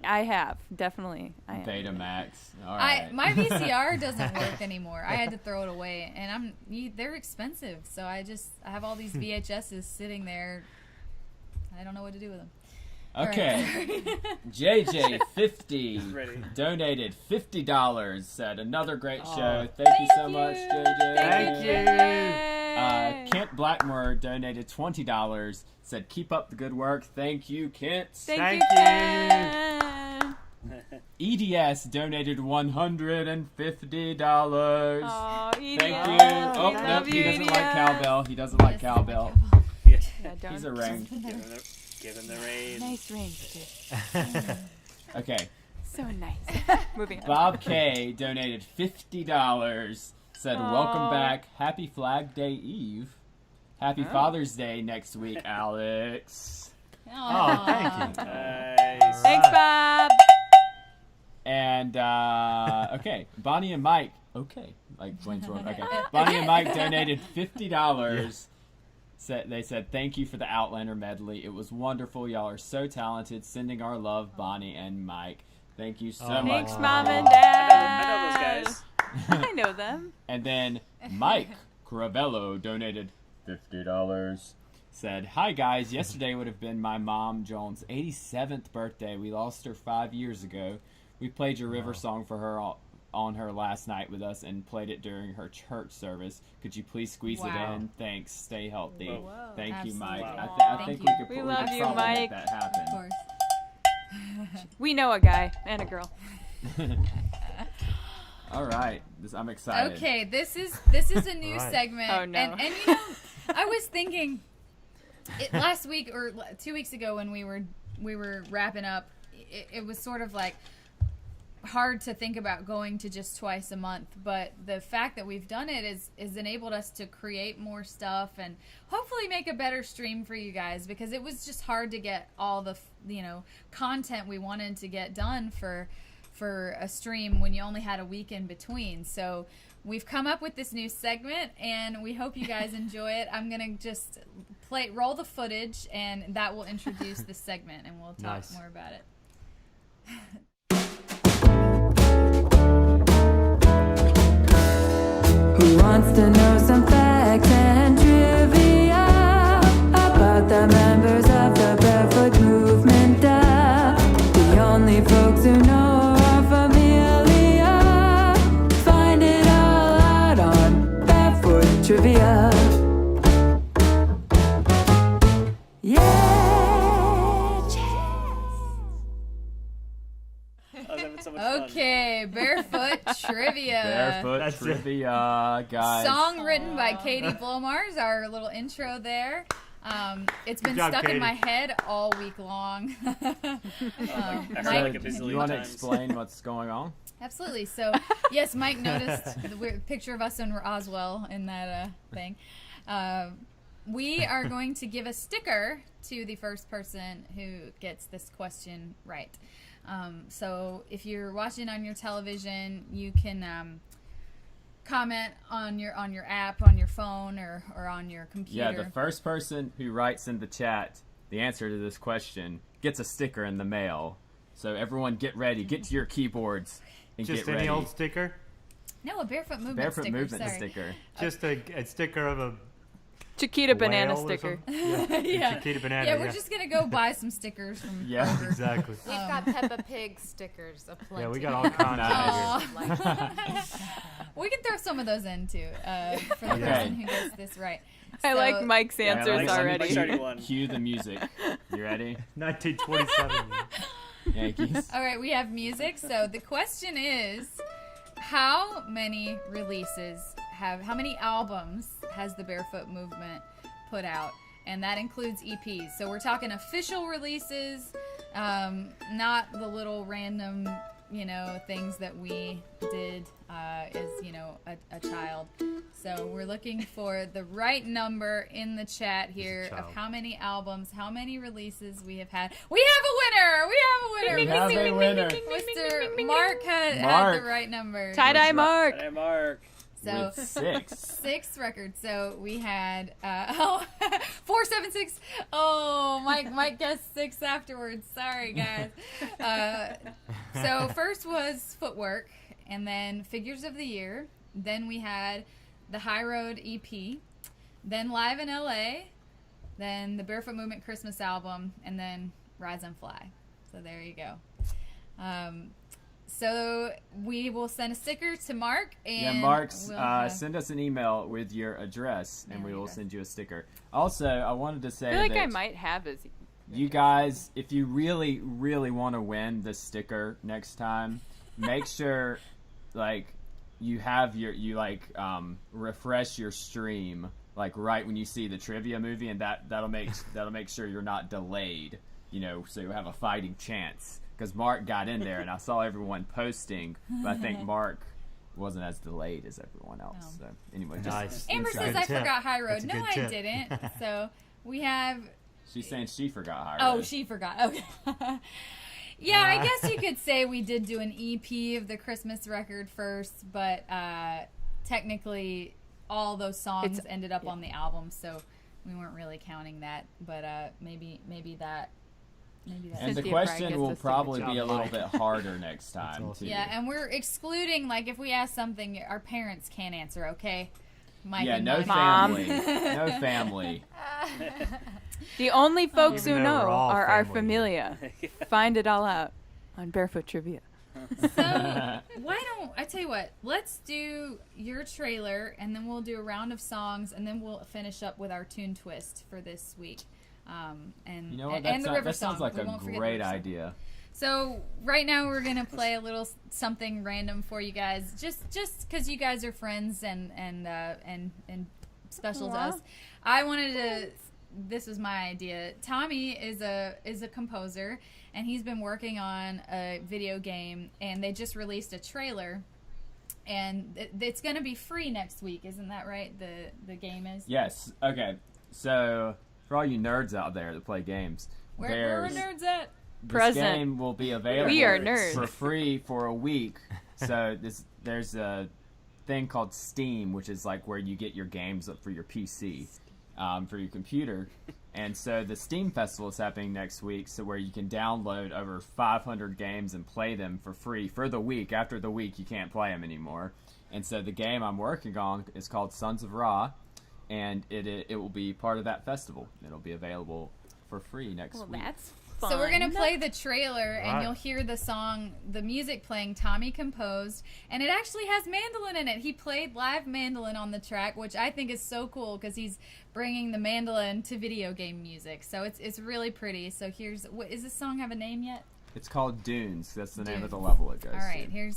I have definitely.
Betamax. All right.
My VCR doesn't work anymore. I had to throw it away, and they're expensive. So I have all these VHSs sitting there. I don't know what to do with them.
Okay. JJ50 donated $50. Said another great show. Thank you so much, JJ.
Thank you.
Kent Blackmore donated $20. Said keep up the good work. Thank you, Kent.
Thank you, Kent.
EDS donated $150.
Oh, EDS.
Thank you. Oh, no, he doesn't like cowbell. He doesn't like cowbell.
Yeah,
He's a range.
Give him the range.
Nice range, dude.
Okay.
So nice. Moving on.
Bob K donated $50. Said welcome back. Happy Flag Day Eve. Happy Father's Day next week, Alex.
Oh,
thank you.
Nice.
Thanks, Bob.
And okay, Bonnie and Mike. Okay, like Wayne's World. Okay, Bonnie and Mike donated $50. They said thank you for the Outlander medley. It was wonderful. Y'all are so talented. Sending our love, Bonnie and Mike. Thank you so much.
Thanks, Mom and Dad.
I know those guys.
I know them.
And then Mike Caravello donated $50. Said, hi guys, yesterday would have been my mom Joan's 87th birthday. We lost her 5 years ago. We played your river song for her on her last night with us and played it during her church service. Could you please squeeze it in? Thanks. Stay healthy.
Whoa.
Thank you, Mike.
Wow.
I think we could
We love you,
probably
Mike.
make that happen.
Of course.
We know a guy and a girl.
All right, I'm excited.
Okay, this is a new segment.
Oh, no.
And you know, I was thinking last week or 2 weeks ago when we were wrapping up, it was sort of like hard to think about going to just twice a month, but the fact that we've done it is enabled us to create more stuff and hopefully make a better stream for you guys, because it was just hard to get all the content we wanted to get done for a stream when you only had a week in between. So we've come up with this new segment and we hope you guys enjoy it. I'm gonna just roll the footage and that will introduce the segment and we'll talk more about it.
Who wants to know some facts and trivia about the members of the Barefoot movement? The only folks who know are familiar. Find it all out on Barefoot Trivia.
Okay, Barefoot Trivia.
Barefoot Trivia, guys.
Song written by Katie Blomars, our little intro there. It's been stuck in my head all week long.
Mike, do you want to explain what's going on?
Absolutely. So, yes, Mike noticed the weird picture of us in Roswell in that thing. We are going to give a sticker to the first person who gets this question right. So if you're watching on your television, you can comment on your app, on your phone, or on your computer.
Yeah, the first person who writes in the chat the answer to this question gets a sticker in the mail. So everyone get ready. Get to your keyboards and
Just
get ready.
any old sticker?
No, a Barefoot Movement
Barefoot
sticker.
Movement
sorry.
sticker.
Just a sticker of a
Chiquita banana
whale or
sticker.
something?
Yeah.
Chiquita banana.
Yeah, we're just gonna go buy some stickers from
Yeah.
Kroger.
Exactly.
We've got Peppa Pig stickers aplenty.
Yeah, we got all kinds
Nice.
We can throw some of those in too for the person who gets this right.
I
So-
like Mike's answers
let me
already.
Cue the music. You ready?
1927.
Yankees.
All right, we have music. So the question is, how many albums has the Barefoot Movement put out? And that includes EPs. So we're talking official releases, not the little random, things that we did as, a child. So we're looking for the right number in the chat here of how many albums, how many releases we have had. We have a winner!
We have a winner.
Mr. Mark had the right number.
Tie-dye Mark.
Hey, Mark.
So
with 6.
6 records. So we had 476. Oh, Mike guessed 6 afterwards. Sorry, guys. So first was Footwork, and then Figures of the Year. Then we had the High Road EP. Then Live in LA. Then the Barefoot Movement Christmas album, and then Rise and Fly. So there you go. So we will send a sticker to Mark, and
Mark's send us an email with your address, and we will send you a sticker. Also, I wanted to say
I feel like
that
I might have his.
you guys, if you really, really want to win the sticker next time, make sure you have refresh your stream right when you see the trivia movie, and that'll make sure you're not delayed. So you have a fighting chance. Because Mark got in there, and I saw everyone posting, but I think Mark wasn't as delayed as everyone else. So anyway,
Nice.
Amber says I forgot High Road. No, I didn't. So we have.
She's saying she forgot High Road.
Oh, she forgot. Okay. Yeah, I guess you could say we did do an EP of the Christmas record first, but technically all those songs ended up on the album, so we weren't really counting that. But maybe that.
And the question will probably be a little bit harder next time, too.
Yeah, and we're excluding, if we ask something our parents can't answer, okay? Mike and
no
Mommy.
family. No family.
The only folks who
Even though
know
we're all
are our
family.
familia. Find it all out on Barefoot Trivia.
So, why don't, I tell you what, let's do your trailer, and then we'll do a round of songs, and then we'll finish up with our tune twist for this week. And
You know what?
and the river
that
song.
sounds like
We
a
won't forget the
great
river song.
idea.
So right now we're gonna play a little something random for you guys, just because you guys are friends and special to us. I wanted to. This was my idea. Tommy is a composer, and he's been working on a video game, and they just released a trailer. And it's gonna be free next week, isn't that right? The game is.
Yes. Okay. So for all you nerds out there that play games,
Where are nerds at?
This game will be available
We are nerds.
for free for a week. So there's a thing called Steam, which is where you get your games up for your PC, for your computer. And so the Steam Festival is happening next week, so where you can download over 500 games and play them for free for the week. After the week, you can't play them anymore. And so the game I'm working on is called Sons of Ra, and it will be part of that festival. It'll be available for free next week.
That's fun.
So we're going to play the trailer, and
Right.
you'll hear the song, the music playing Tommy composed, and it actually has mandolin in it. He played live mandolin on the track, which I think is so cool because he's bringing the mandolin to video game music. So it's really pretty. So is this song have a name yet?
It's called Dunes. That's the name of the
Dunes.
level it goes
All right,
to.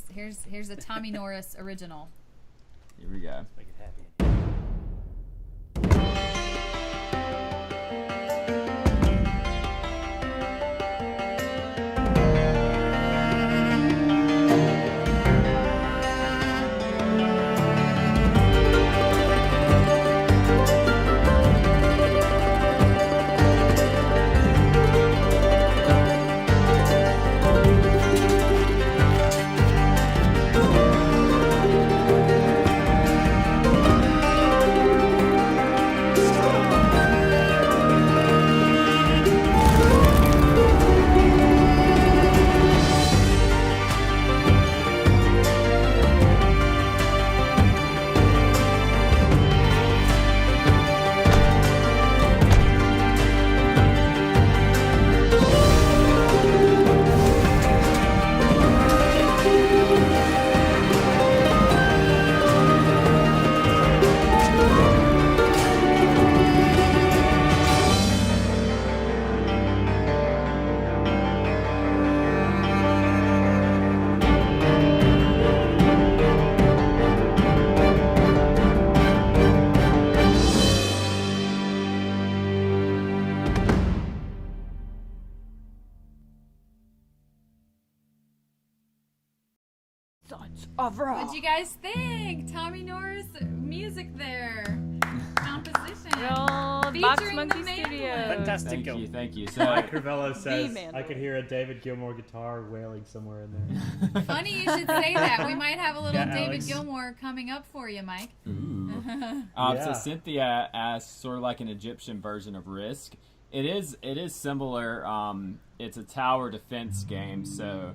here's a Tommy Norris original.
Here we go.
Make it happy.
Thank
of rock.
What'd you guys think? Tommy Norris music there. Composition.
Box
Featuring
Monkey
the
Studio.
Studio.
Fantastic.
Thank you. So,
Mike Crivello says,
man.
I could hear a David Gilmour guitar wailing somewhere in there.
Funny you should say that. We might have a little
Yeah,
David
Alex.
Gilmour coming up for you, Mike.
Ooh.
Yeah.
So Cynthia asked, sort of like an Egyptian version of Risk. It is similar. It's a tower defense game, so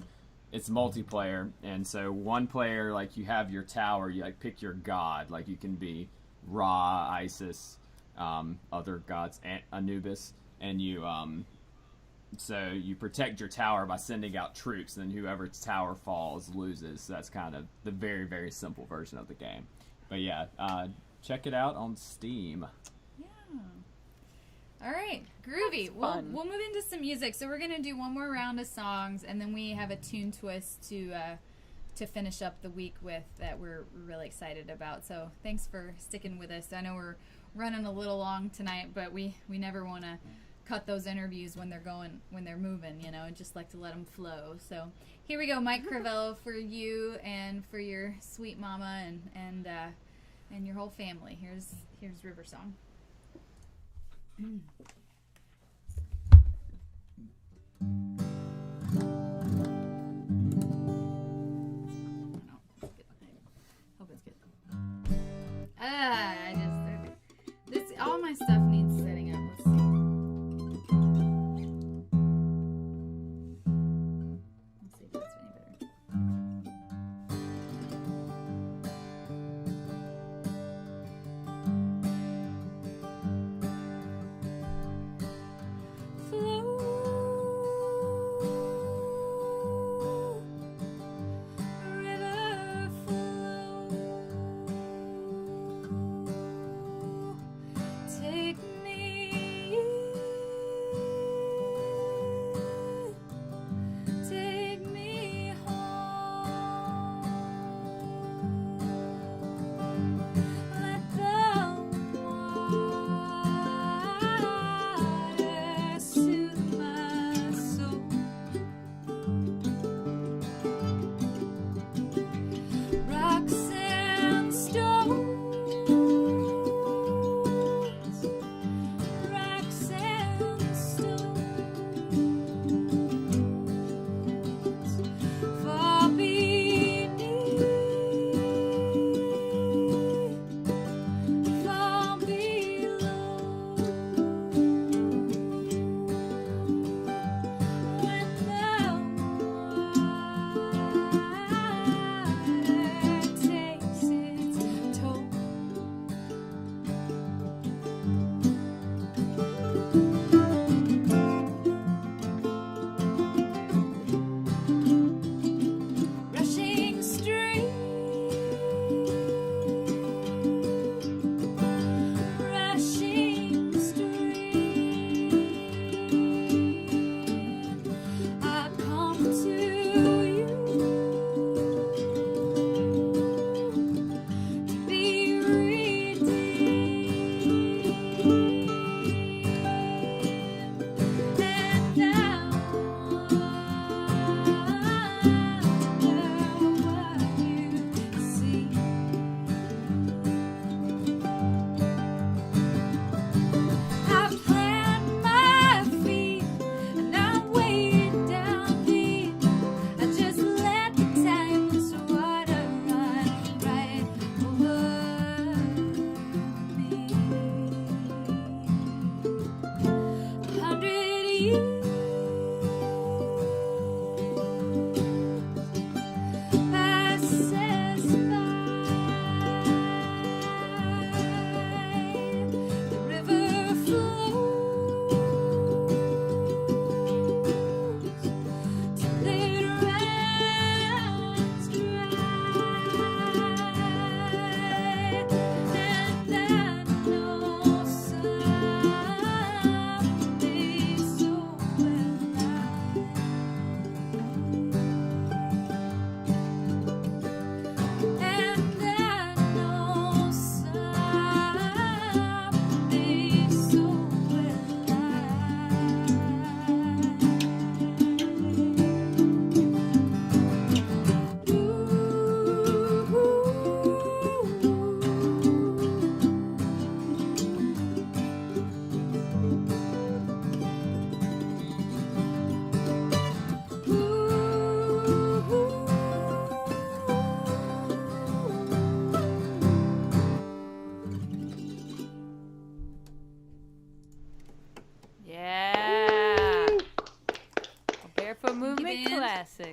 it's multiplayer, and so one player, like, you have your tower, you like pick your god, like you can be Ra, Isis, other gods, Anubis, and you so you protect your tower by sending out troops, and then whoever's tower falls loses. So that's kind of the very, very simple version of the game. But yeah, check it out on Steam.
Yeah. All right, groovy. We'll move into some music. So we're gonna do one more round of songs, and then we have a tune twist to finish up the week with that we're really excited about. So thanks for sticking with us. I know we're running a little long tonight, but we never want to cut those interviews when they're moving. You know, and just like to let them flow. So here we go, Mike Crivello, for you and for your sweet mama and your whole family. Here's River Song. Hope it's good. All my stuff needs setting up. Let's see. Let's see if that's any better.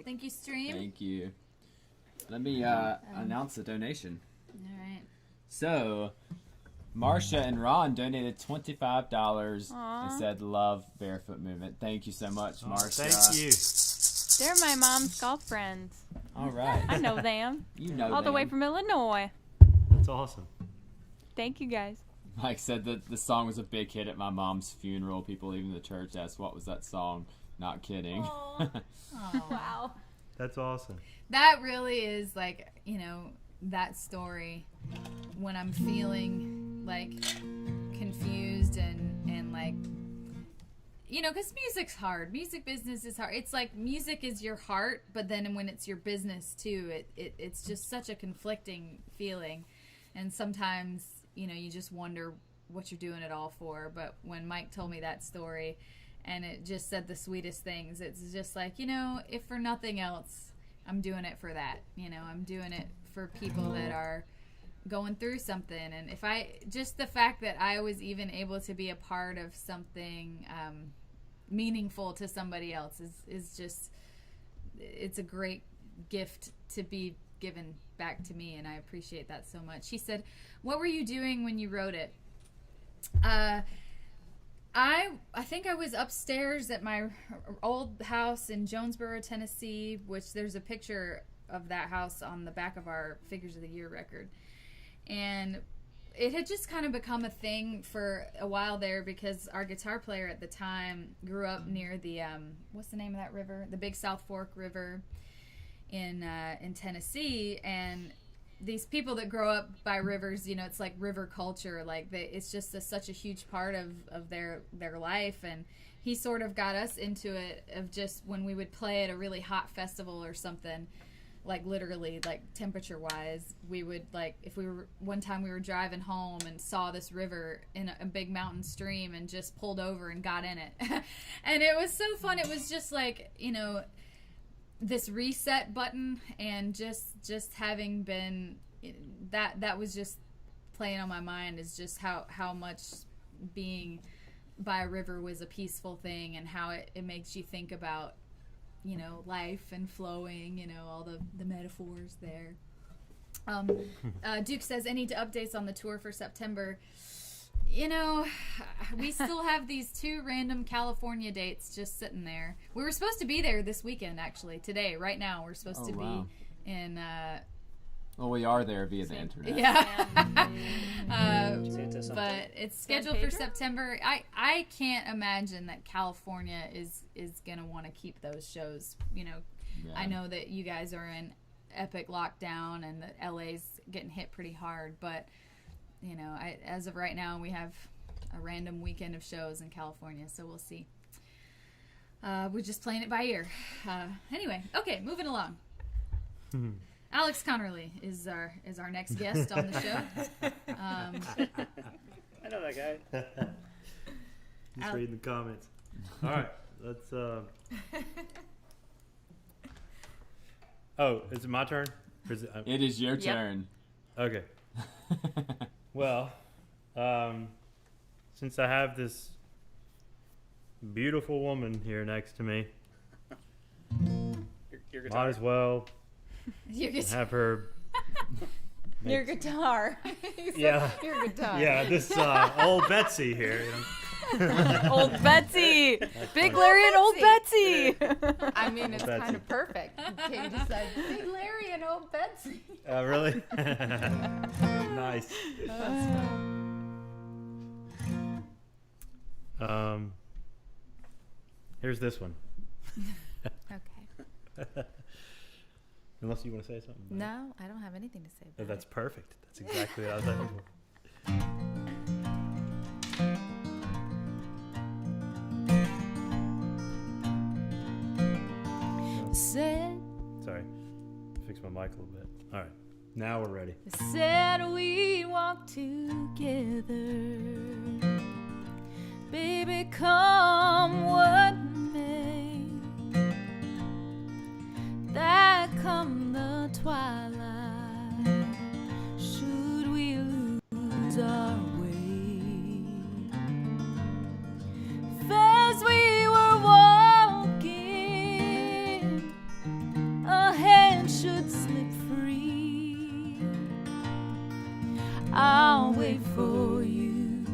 Thank you, stream.
Thank you. Let me announce the donation.
All right.
So, Marcia and Ron donated $25 and said, "Love Barefoot Movement." Thank you so much, Marcia.
Thank you.
They're my mom's golf friends.
All right.
I know them.
You know
all the way
them.
from Illinois.
That's awesome.
Thank you guys.
Mike said that the song was a big hit at my mom's funeral. People leaving the church asked, "What was that song?" Not kidding.
Oh, wow.
That's awesome.
That really is like, that story when I'm feeling like confused and like, because music's hard. Music business is hard. It's like music is your heart, but then when it's your business too, it's just such a conflicting feeling. And sometimes, you just wonder what you're doing it all for. But when Mike told me that story and it just said the sweetest things, it's just like, if for nothing else, I'm doing it for that. I'm doing it for people that are going through something. And just the fact that I was even able to be a part of something meaningful to somebody else is just, it's a great gift to be given back to me, and I appreciate that so much. He said, "What were you doing when you wrote it?" I think I was upstairs at my old house in Jonesboro, Tennessee, which there's a picture of that house on the back of our Figures of the Year record. And it had just kind of become a thing for a while there because our guitar player at the time grew up near the, what's the name of that river? The Big South Fork River in Tennessee. And these people that grow up by rivers, it's like river culture. Like it's just such a huge part of their life. And he sort of got us into it of just when we would play at a really hot festival or something, like literally, like temperature wise, we would one time we were driving home and saw this river in a big mountain stream and just pulled over and got in it. And it was so fun. It was just like, this reset button, and just having been that was just playing on my mind, is just how much being by a river was a peaceful thing, and how it makes you think about life and flowing, all the metaphors there. Duke says, any updates on the tour for September? We still have these 2 random California dates just sitting there. We were supposed to be there this weekend, actually. Today, right now, we're supposed to be in...
well, we are there via the internet.
Yeah. But it's scheduled for September. I can't imagine that California is going to want to keep those shows. I know that you guys are in epic lockdown and that LA's getting hit pretty hard, but... as of right now, we have a random weekend of shows in California, so we'll see. We're just playing it by ear. Anyway, okay, moving along. Alex Connerly is our next guest on the show.
I know that guy.
Just reading the comments. All right, let's. Oh, is it my turn? Or is
it is your turn.
Okay. Well, since I have this beautiful woman here next to me,
your guitar.
might as well have her.
Your guitar.
Yeah.
Your guitar.
Yeah, this old Betsy here.
Old Betsy. Big Larry and old Betsy.
I mean, it's kind of perfect. Okay, decide Big Larry and old Betsy.
Really? Nice. Here's this one.
Okay.
Unless you want to say something.
No, I don't have anything to say about
That's perfect. That's exactly what I was looking for.
Said,
Sorry. Fix my mic a little bit. All right. Now we're ready.
said we walk together. Baby, come what may. That come the twilight. Should we lose our way? As we were walking wait for you.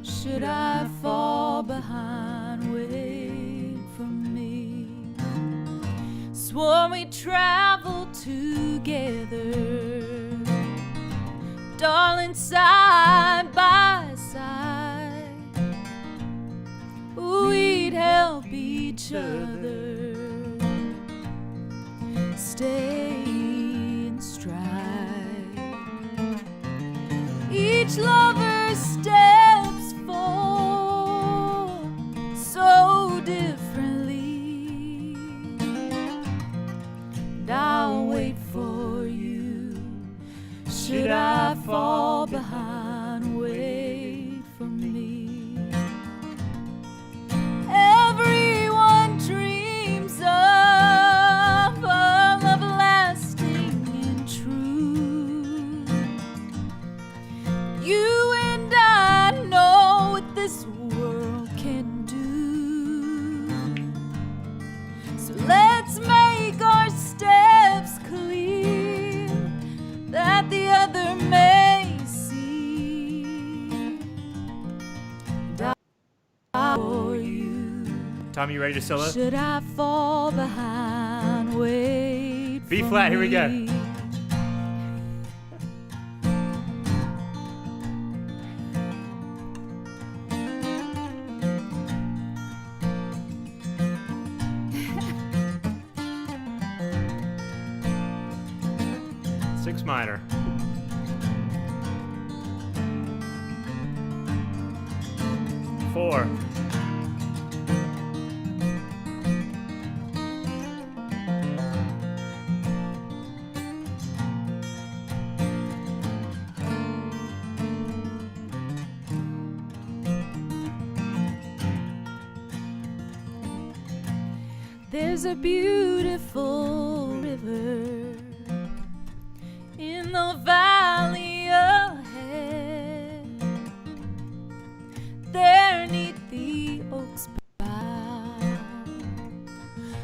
Should I fall behind, wait for me. Swore we'd travel together, darling, side by side. We'd help each other stay in stride. Each lover's steps fall so differently, and I'll wait for you. Should I fall behind, wait for me. Everyone dreams of a love lasting and true. You and I know what this world can do. So let's make our steps clear, that the other may see. And I for you.
Tom, you ready to solo?
Should I fall behind, wait
B
for
flat, here we go.
me.
Six minor. Four.
There's a beautiful river in the valley ahead. There 'neath the oaks bough,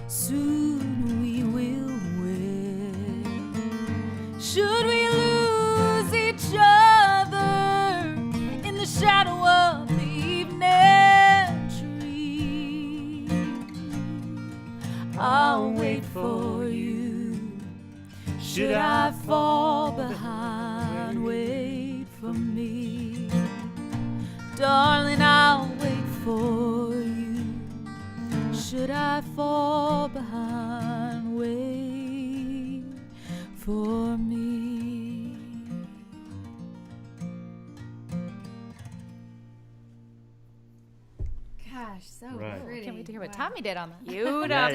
soon we will wed. Should we lose each other in the shadow of the evening tree, I'll wait for you. Should I fall behind, wait for me. Darling, I'll wait for you. Should I fall behind, wait for me.
Gosh, so
Right.
pretty.
Can't wait to hear what Tommy did on that.
Beautiful.
My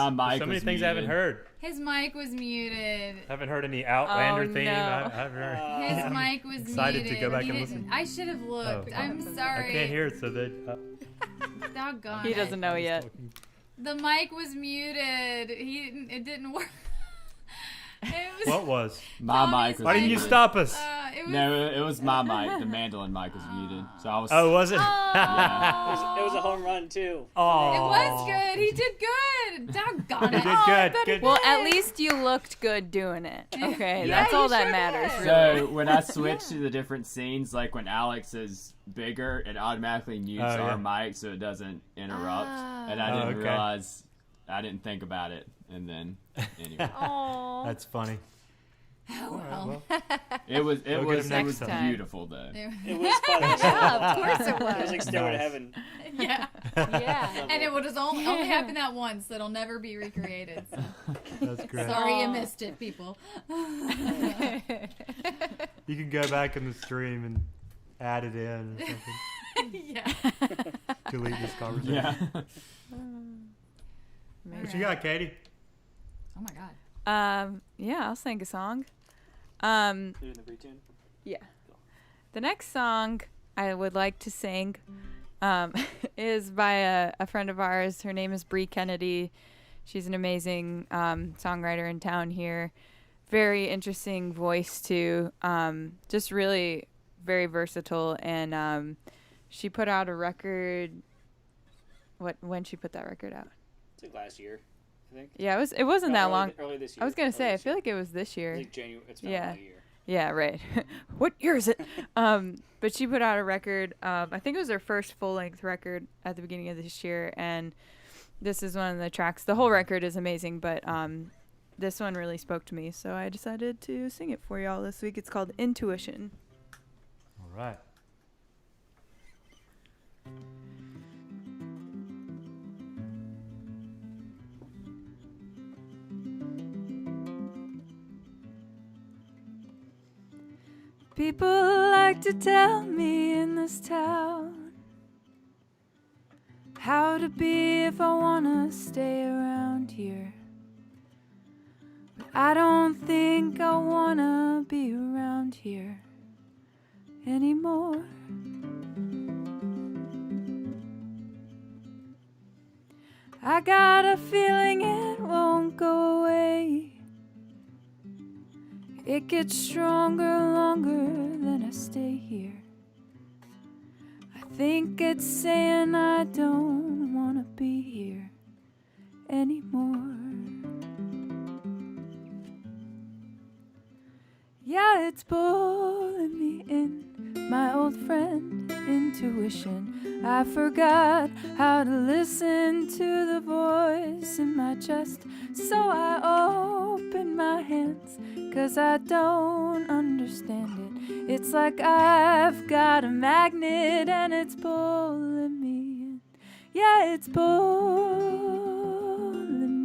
mic
So many
was
things I haven't
muted.
heard.
His mic was muted.
Haven't heard any Outlander
Oh,
theme.
no.
I haven't heard.
His mic was
Excited
muted.
to go back
He
and
didn't-
listen.
I should have looked.
Oh.
I'm sorry.
I can't hear it, so that.
Doggone
He
it.
doesn't know yet.
The mic was muted. It didn't work. It was,
What was?
My
Tommy's
mic was
Why didn't you
muted.
stop us?
it was,
No, it was my mic. The mandolin mic was muted. So I was.
Oh, was it?
It was a home run too.
Oh.
It was good. He did good. Doggone
You
it.
did good. Good.
Well, at least you looked good doing it. Okay,
Yeah,
that's all
you
that
sure
matters.
did.
Really.
So when I switch to the different scenes, like when Alex is bigger, it automatically mutes
Oh,
our
yeah.
mic so it doesn't interrupt. And I
Oh,
didn't
okay.
realize, I didn't think about it. And then, anyway,
Aw.
That's funny.
Oh, well.
it was
We'll get him next time.
beautiful though.
It was fun.
Yeah, of course it
It was
was.
like Stairway to
Nice.
Heaven.
Yeah.
Yeah.
And it would have only happened that once. It'll never be recreated. So.
That's great.
Sorry you missed it, people.
You can go back in the stream and add it in or something.
Yeah.
Delete this conversation.
Yeah.
What you got, Katie?
Oh my God.
Yeah, I'll sing a song.
Doing the retune.
Yeah. The next song I would like to sing is by a friend of ours. Her name is Bree Kennedy. She's an amazing songwriter in town here. Very interesting voice too. Just really very versatile. And she put out a record. When she put that record out?
It's like last year, I think.
Yeah, it wasn't that long.
Early this year.
I was gonna say, I
Early this
feel
year.
like it was this year.
I think January. It's been
Yeah.
a year.
Yeah, right. What year is it? But she put out a record. I think it was her first full-length record at the beginning of this year, and this is one of the tracks. The whole record is amazing, but this one really spoke to me, so I decided to sing it for y'all this week. It's called Intuition.
All right.
People like to tell me in this town how to be if I wanna stay around here. But I don't think I wanna be around here anymore. I got a feeling it won't go away. It gets stronger longer than I stay here. I think it's saying I don't want to be here anymore. Yeah, it's pulling me in, my old friend, intuition. I forgot how to listen to the voice in my chest, so I open my hands, 'cause I don't understand it. It's like I've got a magnet and it's pulling me in. Yeah, it's pulling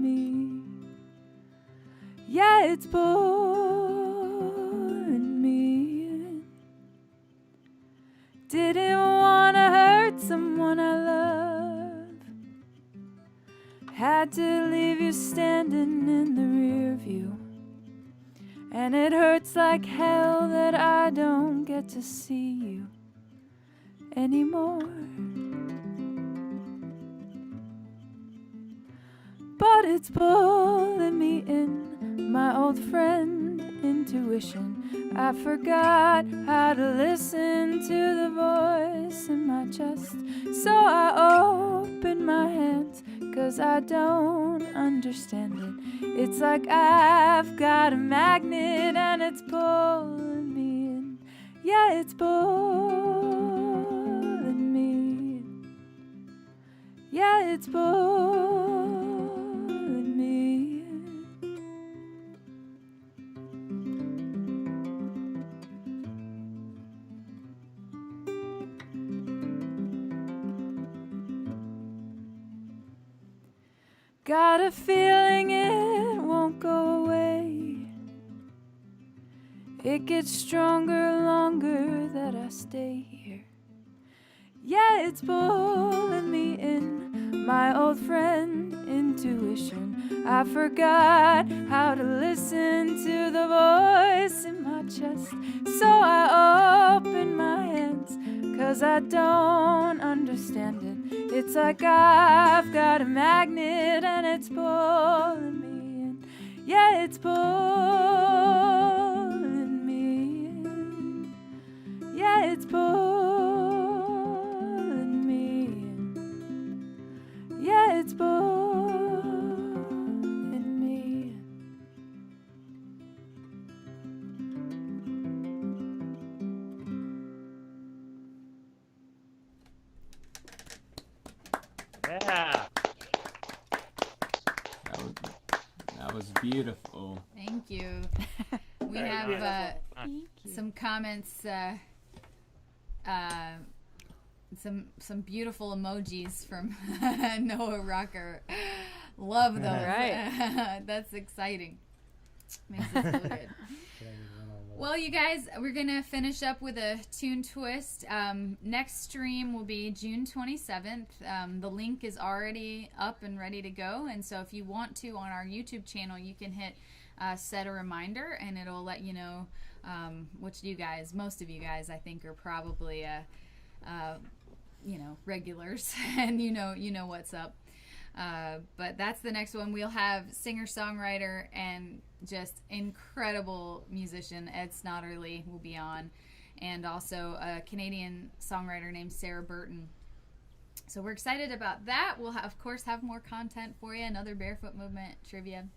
me. Yeah, it's pulling me in. Didn't wanna hurt someone I love. Had to leave you standing in the rear view. And it hurts like hell that I don't get to see you anymore. But it's pulling me in, my old friend, intuition. I forgot how to listen to the voice in my chest, so I open my hands, 'cause I don't understand it. It's like I've got a magnet and it's pulling me in. Yeah, it's pulling me in. Yeah, it's pulling me in. Got a feeling it won't go away. It gets stronger longer that I stay here. Yeah, it's pulling me in, my old friend, intuition. I forgot how to listen to the voice in my chest, so I open my hands, 'cause I don't understand it. It's like I've got a magnet and it's pulling me in. Yeah, it's pulling me in. Yeah, it's pulling me in. Yeah, it's pulling me in.
Yeah.
That was beautiful.
Thank you. We
Very
have
beautiful.
some comments, some beautiful emojis from Noah Rocker. Love those.
Right.
That's exciting. Makes us feel good. Well, you guys, we're going to finish up with a tune twist. Next stream will be June 27th. The link is already up and ready to go. And so if you want to, on our YouTube channel, you can hit set a reminder, and it'll let you know, which you guys, most of you guys, I think, are probably, regulars, and you know what's up. But that's the next one. We'll have singer-songwriter and just incredible musician Ed Snotterly will be on, and also a Canadian songwriter named Sarah Burton. So we're excited about that. We'll of course have more content for you, another Barefoot Movement trivia.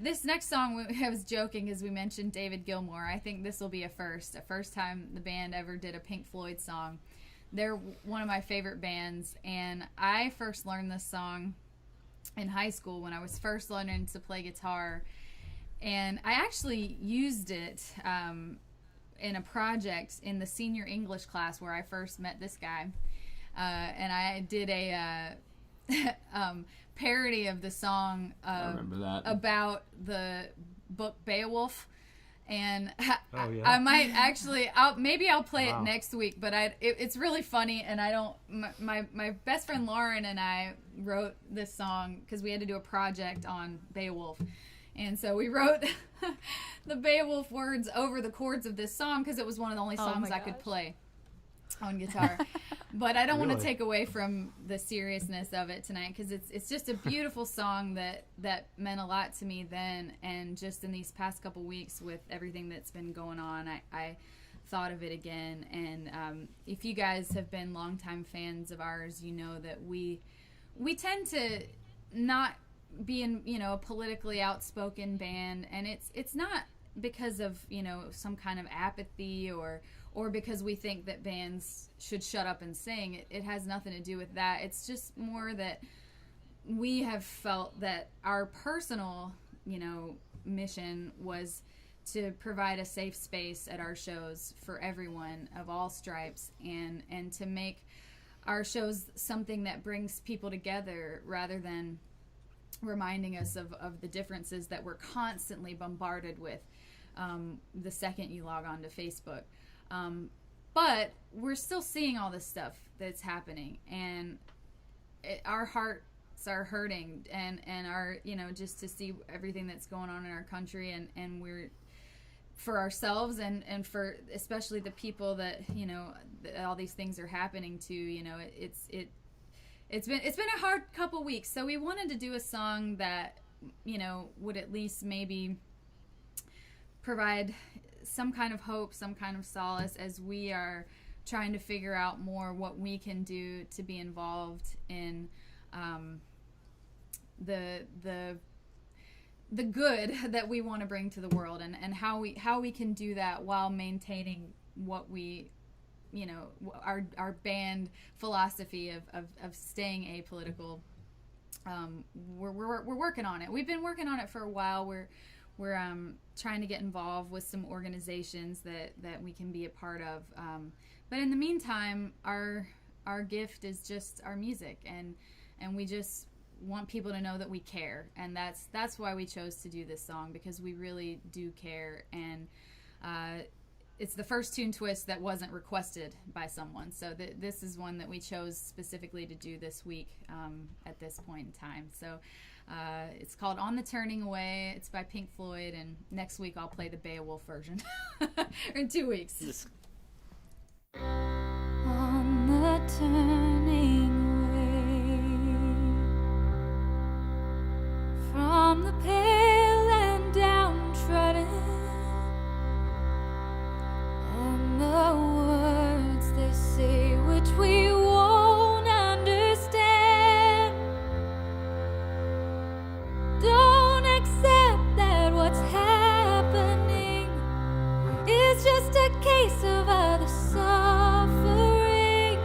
This next song, I was joking as we mentioned David Gilmour. I think this will be a first time the band ever did a Pink Floyd song. They're one of my favorite bands, and I first learned this song in high school when I was first learning to play guitar, and I actually used it in a project in the senior English class where I first met this guy, and I did a parody of the song
I remember that.
about the book Beowulf, and
Oh, yeah.
I might actually maybe I'll play it next week, but it's really funny, and I don't my best friend Lauren and I wrote this song because we had to do a project on Beowulf, and so we wrote the Beowulf words over the chords of this song because it was one of the only songs I could play on guitar. But I don't want to take away from the seriousness of it tonight, because it's just a beautiful song that meant a lot to me then, and just in these past couple weeks with everything that's been going on, I thought of it again. And if you guys have been longtime fans of ours, you know that we tend to not be in, a politically outspoken band, and it's not because of some kind of apathy or because we think that bands should shut up and sing. It has nothing to do with that. It's just more that we have felt that our personal, mission was to provide a safe space at our shows for everyone of all stripes, and to make our shows something that brings people together rather than reminding us of the differences that we're constantly bombarded with the second you log on to Facebook. But we're still seeing all this stuff that's happening, and our hearts are hurting, and our, just to see everything that's going on in our country, and we're, for ourselves and for especially the people that, that all these things are happening to, it's been a hard couple weeks. So we wanted to do a song that, would at least maybe provide some kind of hope, some kind of solace as we are trying to figure out more what we can do to be involved in the good that we want to bring to the world, and how we can do that while maintaining what we, our band philosophy of staying apolitical. We're working on it. We've been working on it for a while. We're trying to get involved with some organizations that we can be a part of. But in the meantime, our gift is just our music, and we just want people to know that we care. And that's why we chose to do this song, because we really do care. And it's the first tune twist that wasn't requested by someone. So this is one that we chose specifically to do this week at this point in time. So it's called On the Turning Away. It's by Pink Floyd, and next week I'll play the Beowulf version. In 2 weeks.
On the turning away from the pale and downtrodden, and the words they say which we won't understand. Don't accept that what's happening is just a case of other suffering,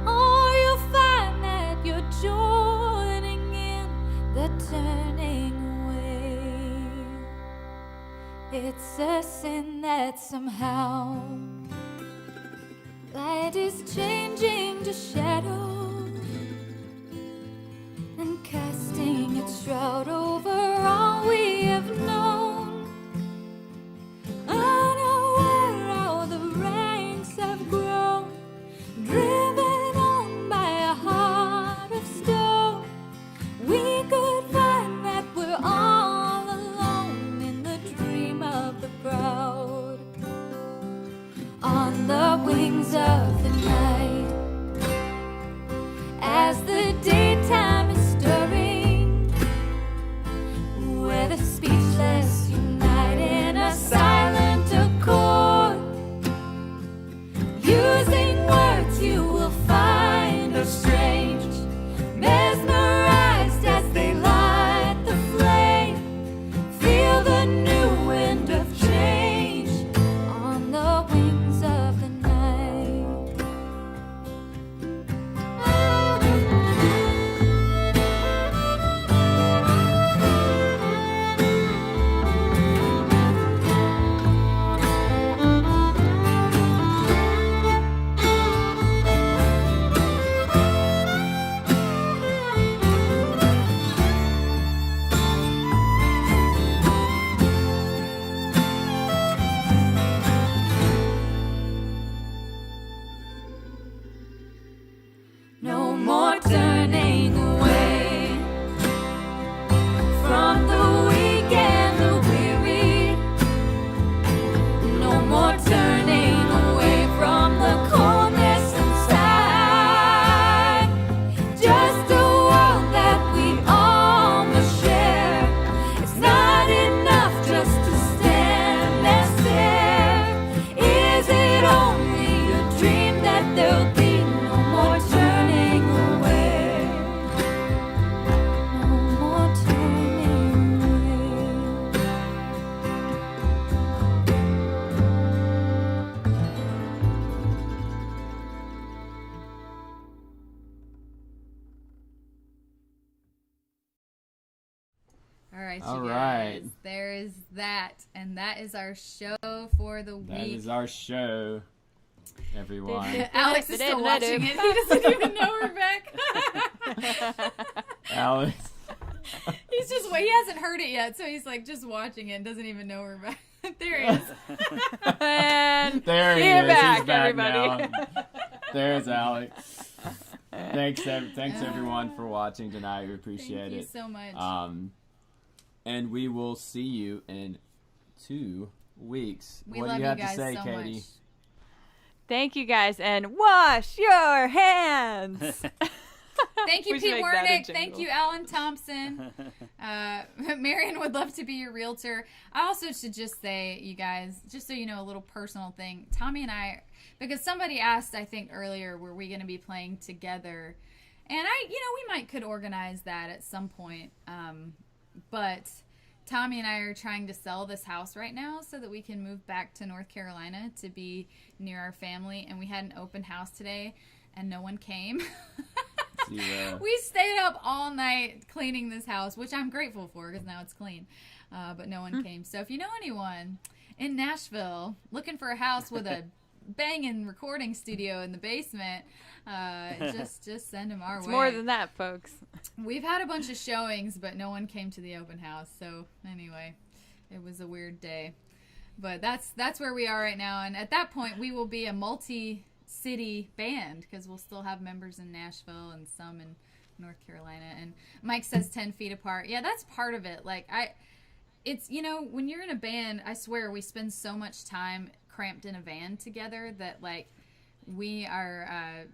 or you'll find that you're joining in the turning away. It's a sin that somehow light is changing to shadow and casting its shroud over all we have known. Unaware how the ranks have grown, driven on by a heart of stone, we could find that we're all alone in the dream of the proud. On the wings of the night, as the daytime is stirring, where the speechless unite in a silent accord, using words you will find are strange, mesmerized as they light the flame,
right,
All
you
right.
guys. There is that, and that is our show for the week.
That is our show, everyone.
Alex is still watching it. He doesn't even know we're back.
Alex.
He's just he hasn't heard it yet, so he's like just watching it and doesn't even know we're back. There he is.
And
there he
you're
is.
back,
He's back
everybody.
now. There's Alex. Thanks everyone for watching tonight. We appreciate it.
Thank you so much.
And we will see you in 2 weeks.
We
What
love
do you have
you guys
to say,
so
Katie?
much.
Thank you guys, and wash your hands.
Thank you,
We should
Pete
make that a
Wernick.
jingle.
Thank you, Alan Thompson. Marion would love to be your realtor. I also should just say, you guys, just so you know, a little personal thing. Tommy and I, because somebody asked, I think earlier, were we going to be playing together? And we could organize that at some point. But Tommy and I are trying to sell this house right now so that we can move back to North Carolina to be near our family. And we had an open house today, and no one came.
Yeah.
We stayed up all night cleaning this house, which I'm grateful for because now it's clean. But no one came. So if you know anyone in Nashville looking for a house with a banging recording studio in the basement, just send them our way.
It's more than that, folks.
We've had a bunch of showings, but no one came to the open house. So anyway, it was a weird day. But that's where we are right now. And at that point, we will be a multi-city band because we'll still have members in Nashville and some in North Carolina. And Mike says 10 feet apart. Yeah, that's part of it. Like it's when you're in a band, I swear we spend so much time cramped in a van together that like we are.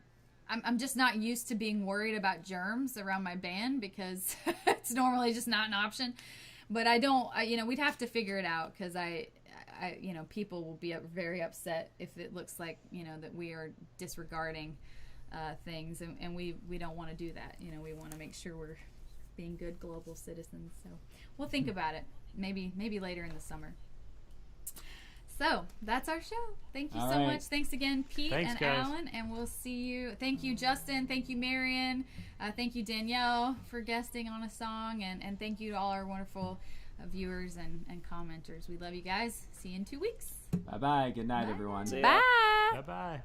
I'm just not used to being worried about germs around my band because it's normally just not an option. But I don't. We'd have to figure it out because people will be very upset if it looks like, that we are disregarding things, and we don't want to do that. We want to make sure we're being good global citizens. So we'll think about it. Maybe later in the summer. So that's our show. Thank you so much. Thanks again, Pete and
guys.
Alan, and we'll see you. Thank you, Justin. Thank you, Marion. Thank you, Danielle, for guesting on a song, and thank you to all our wonderful viewers and commenters. We love you guys. See you in 2 weeks.
Bye-bye. Good night, everyone.
Bye.
Bye-bye.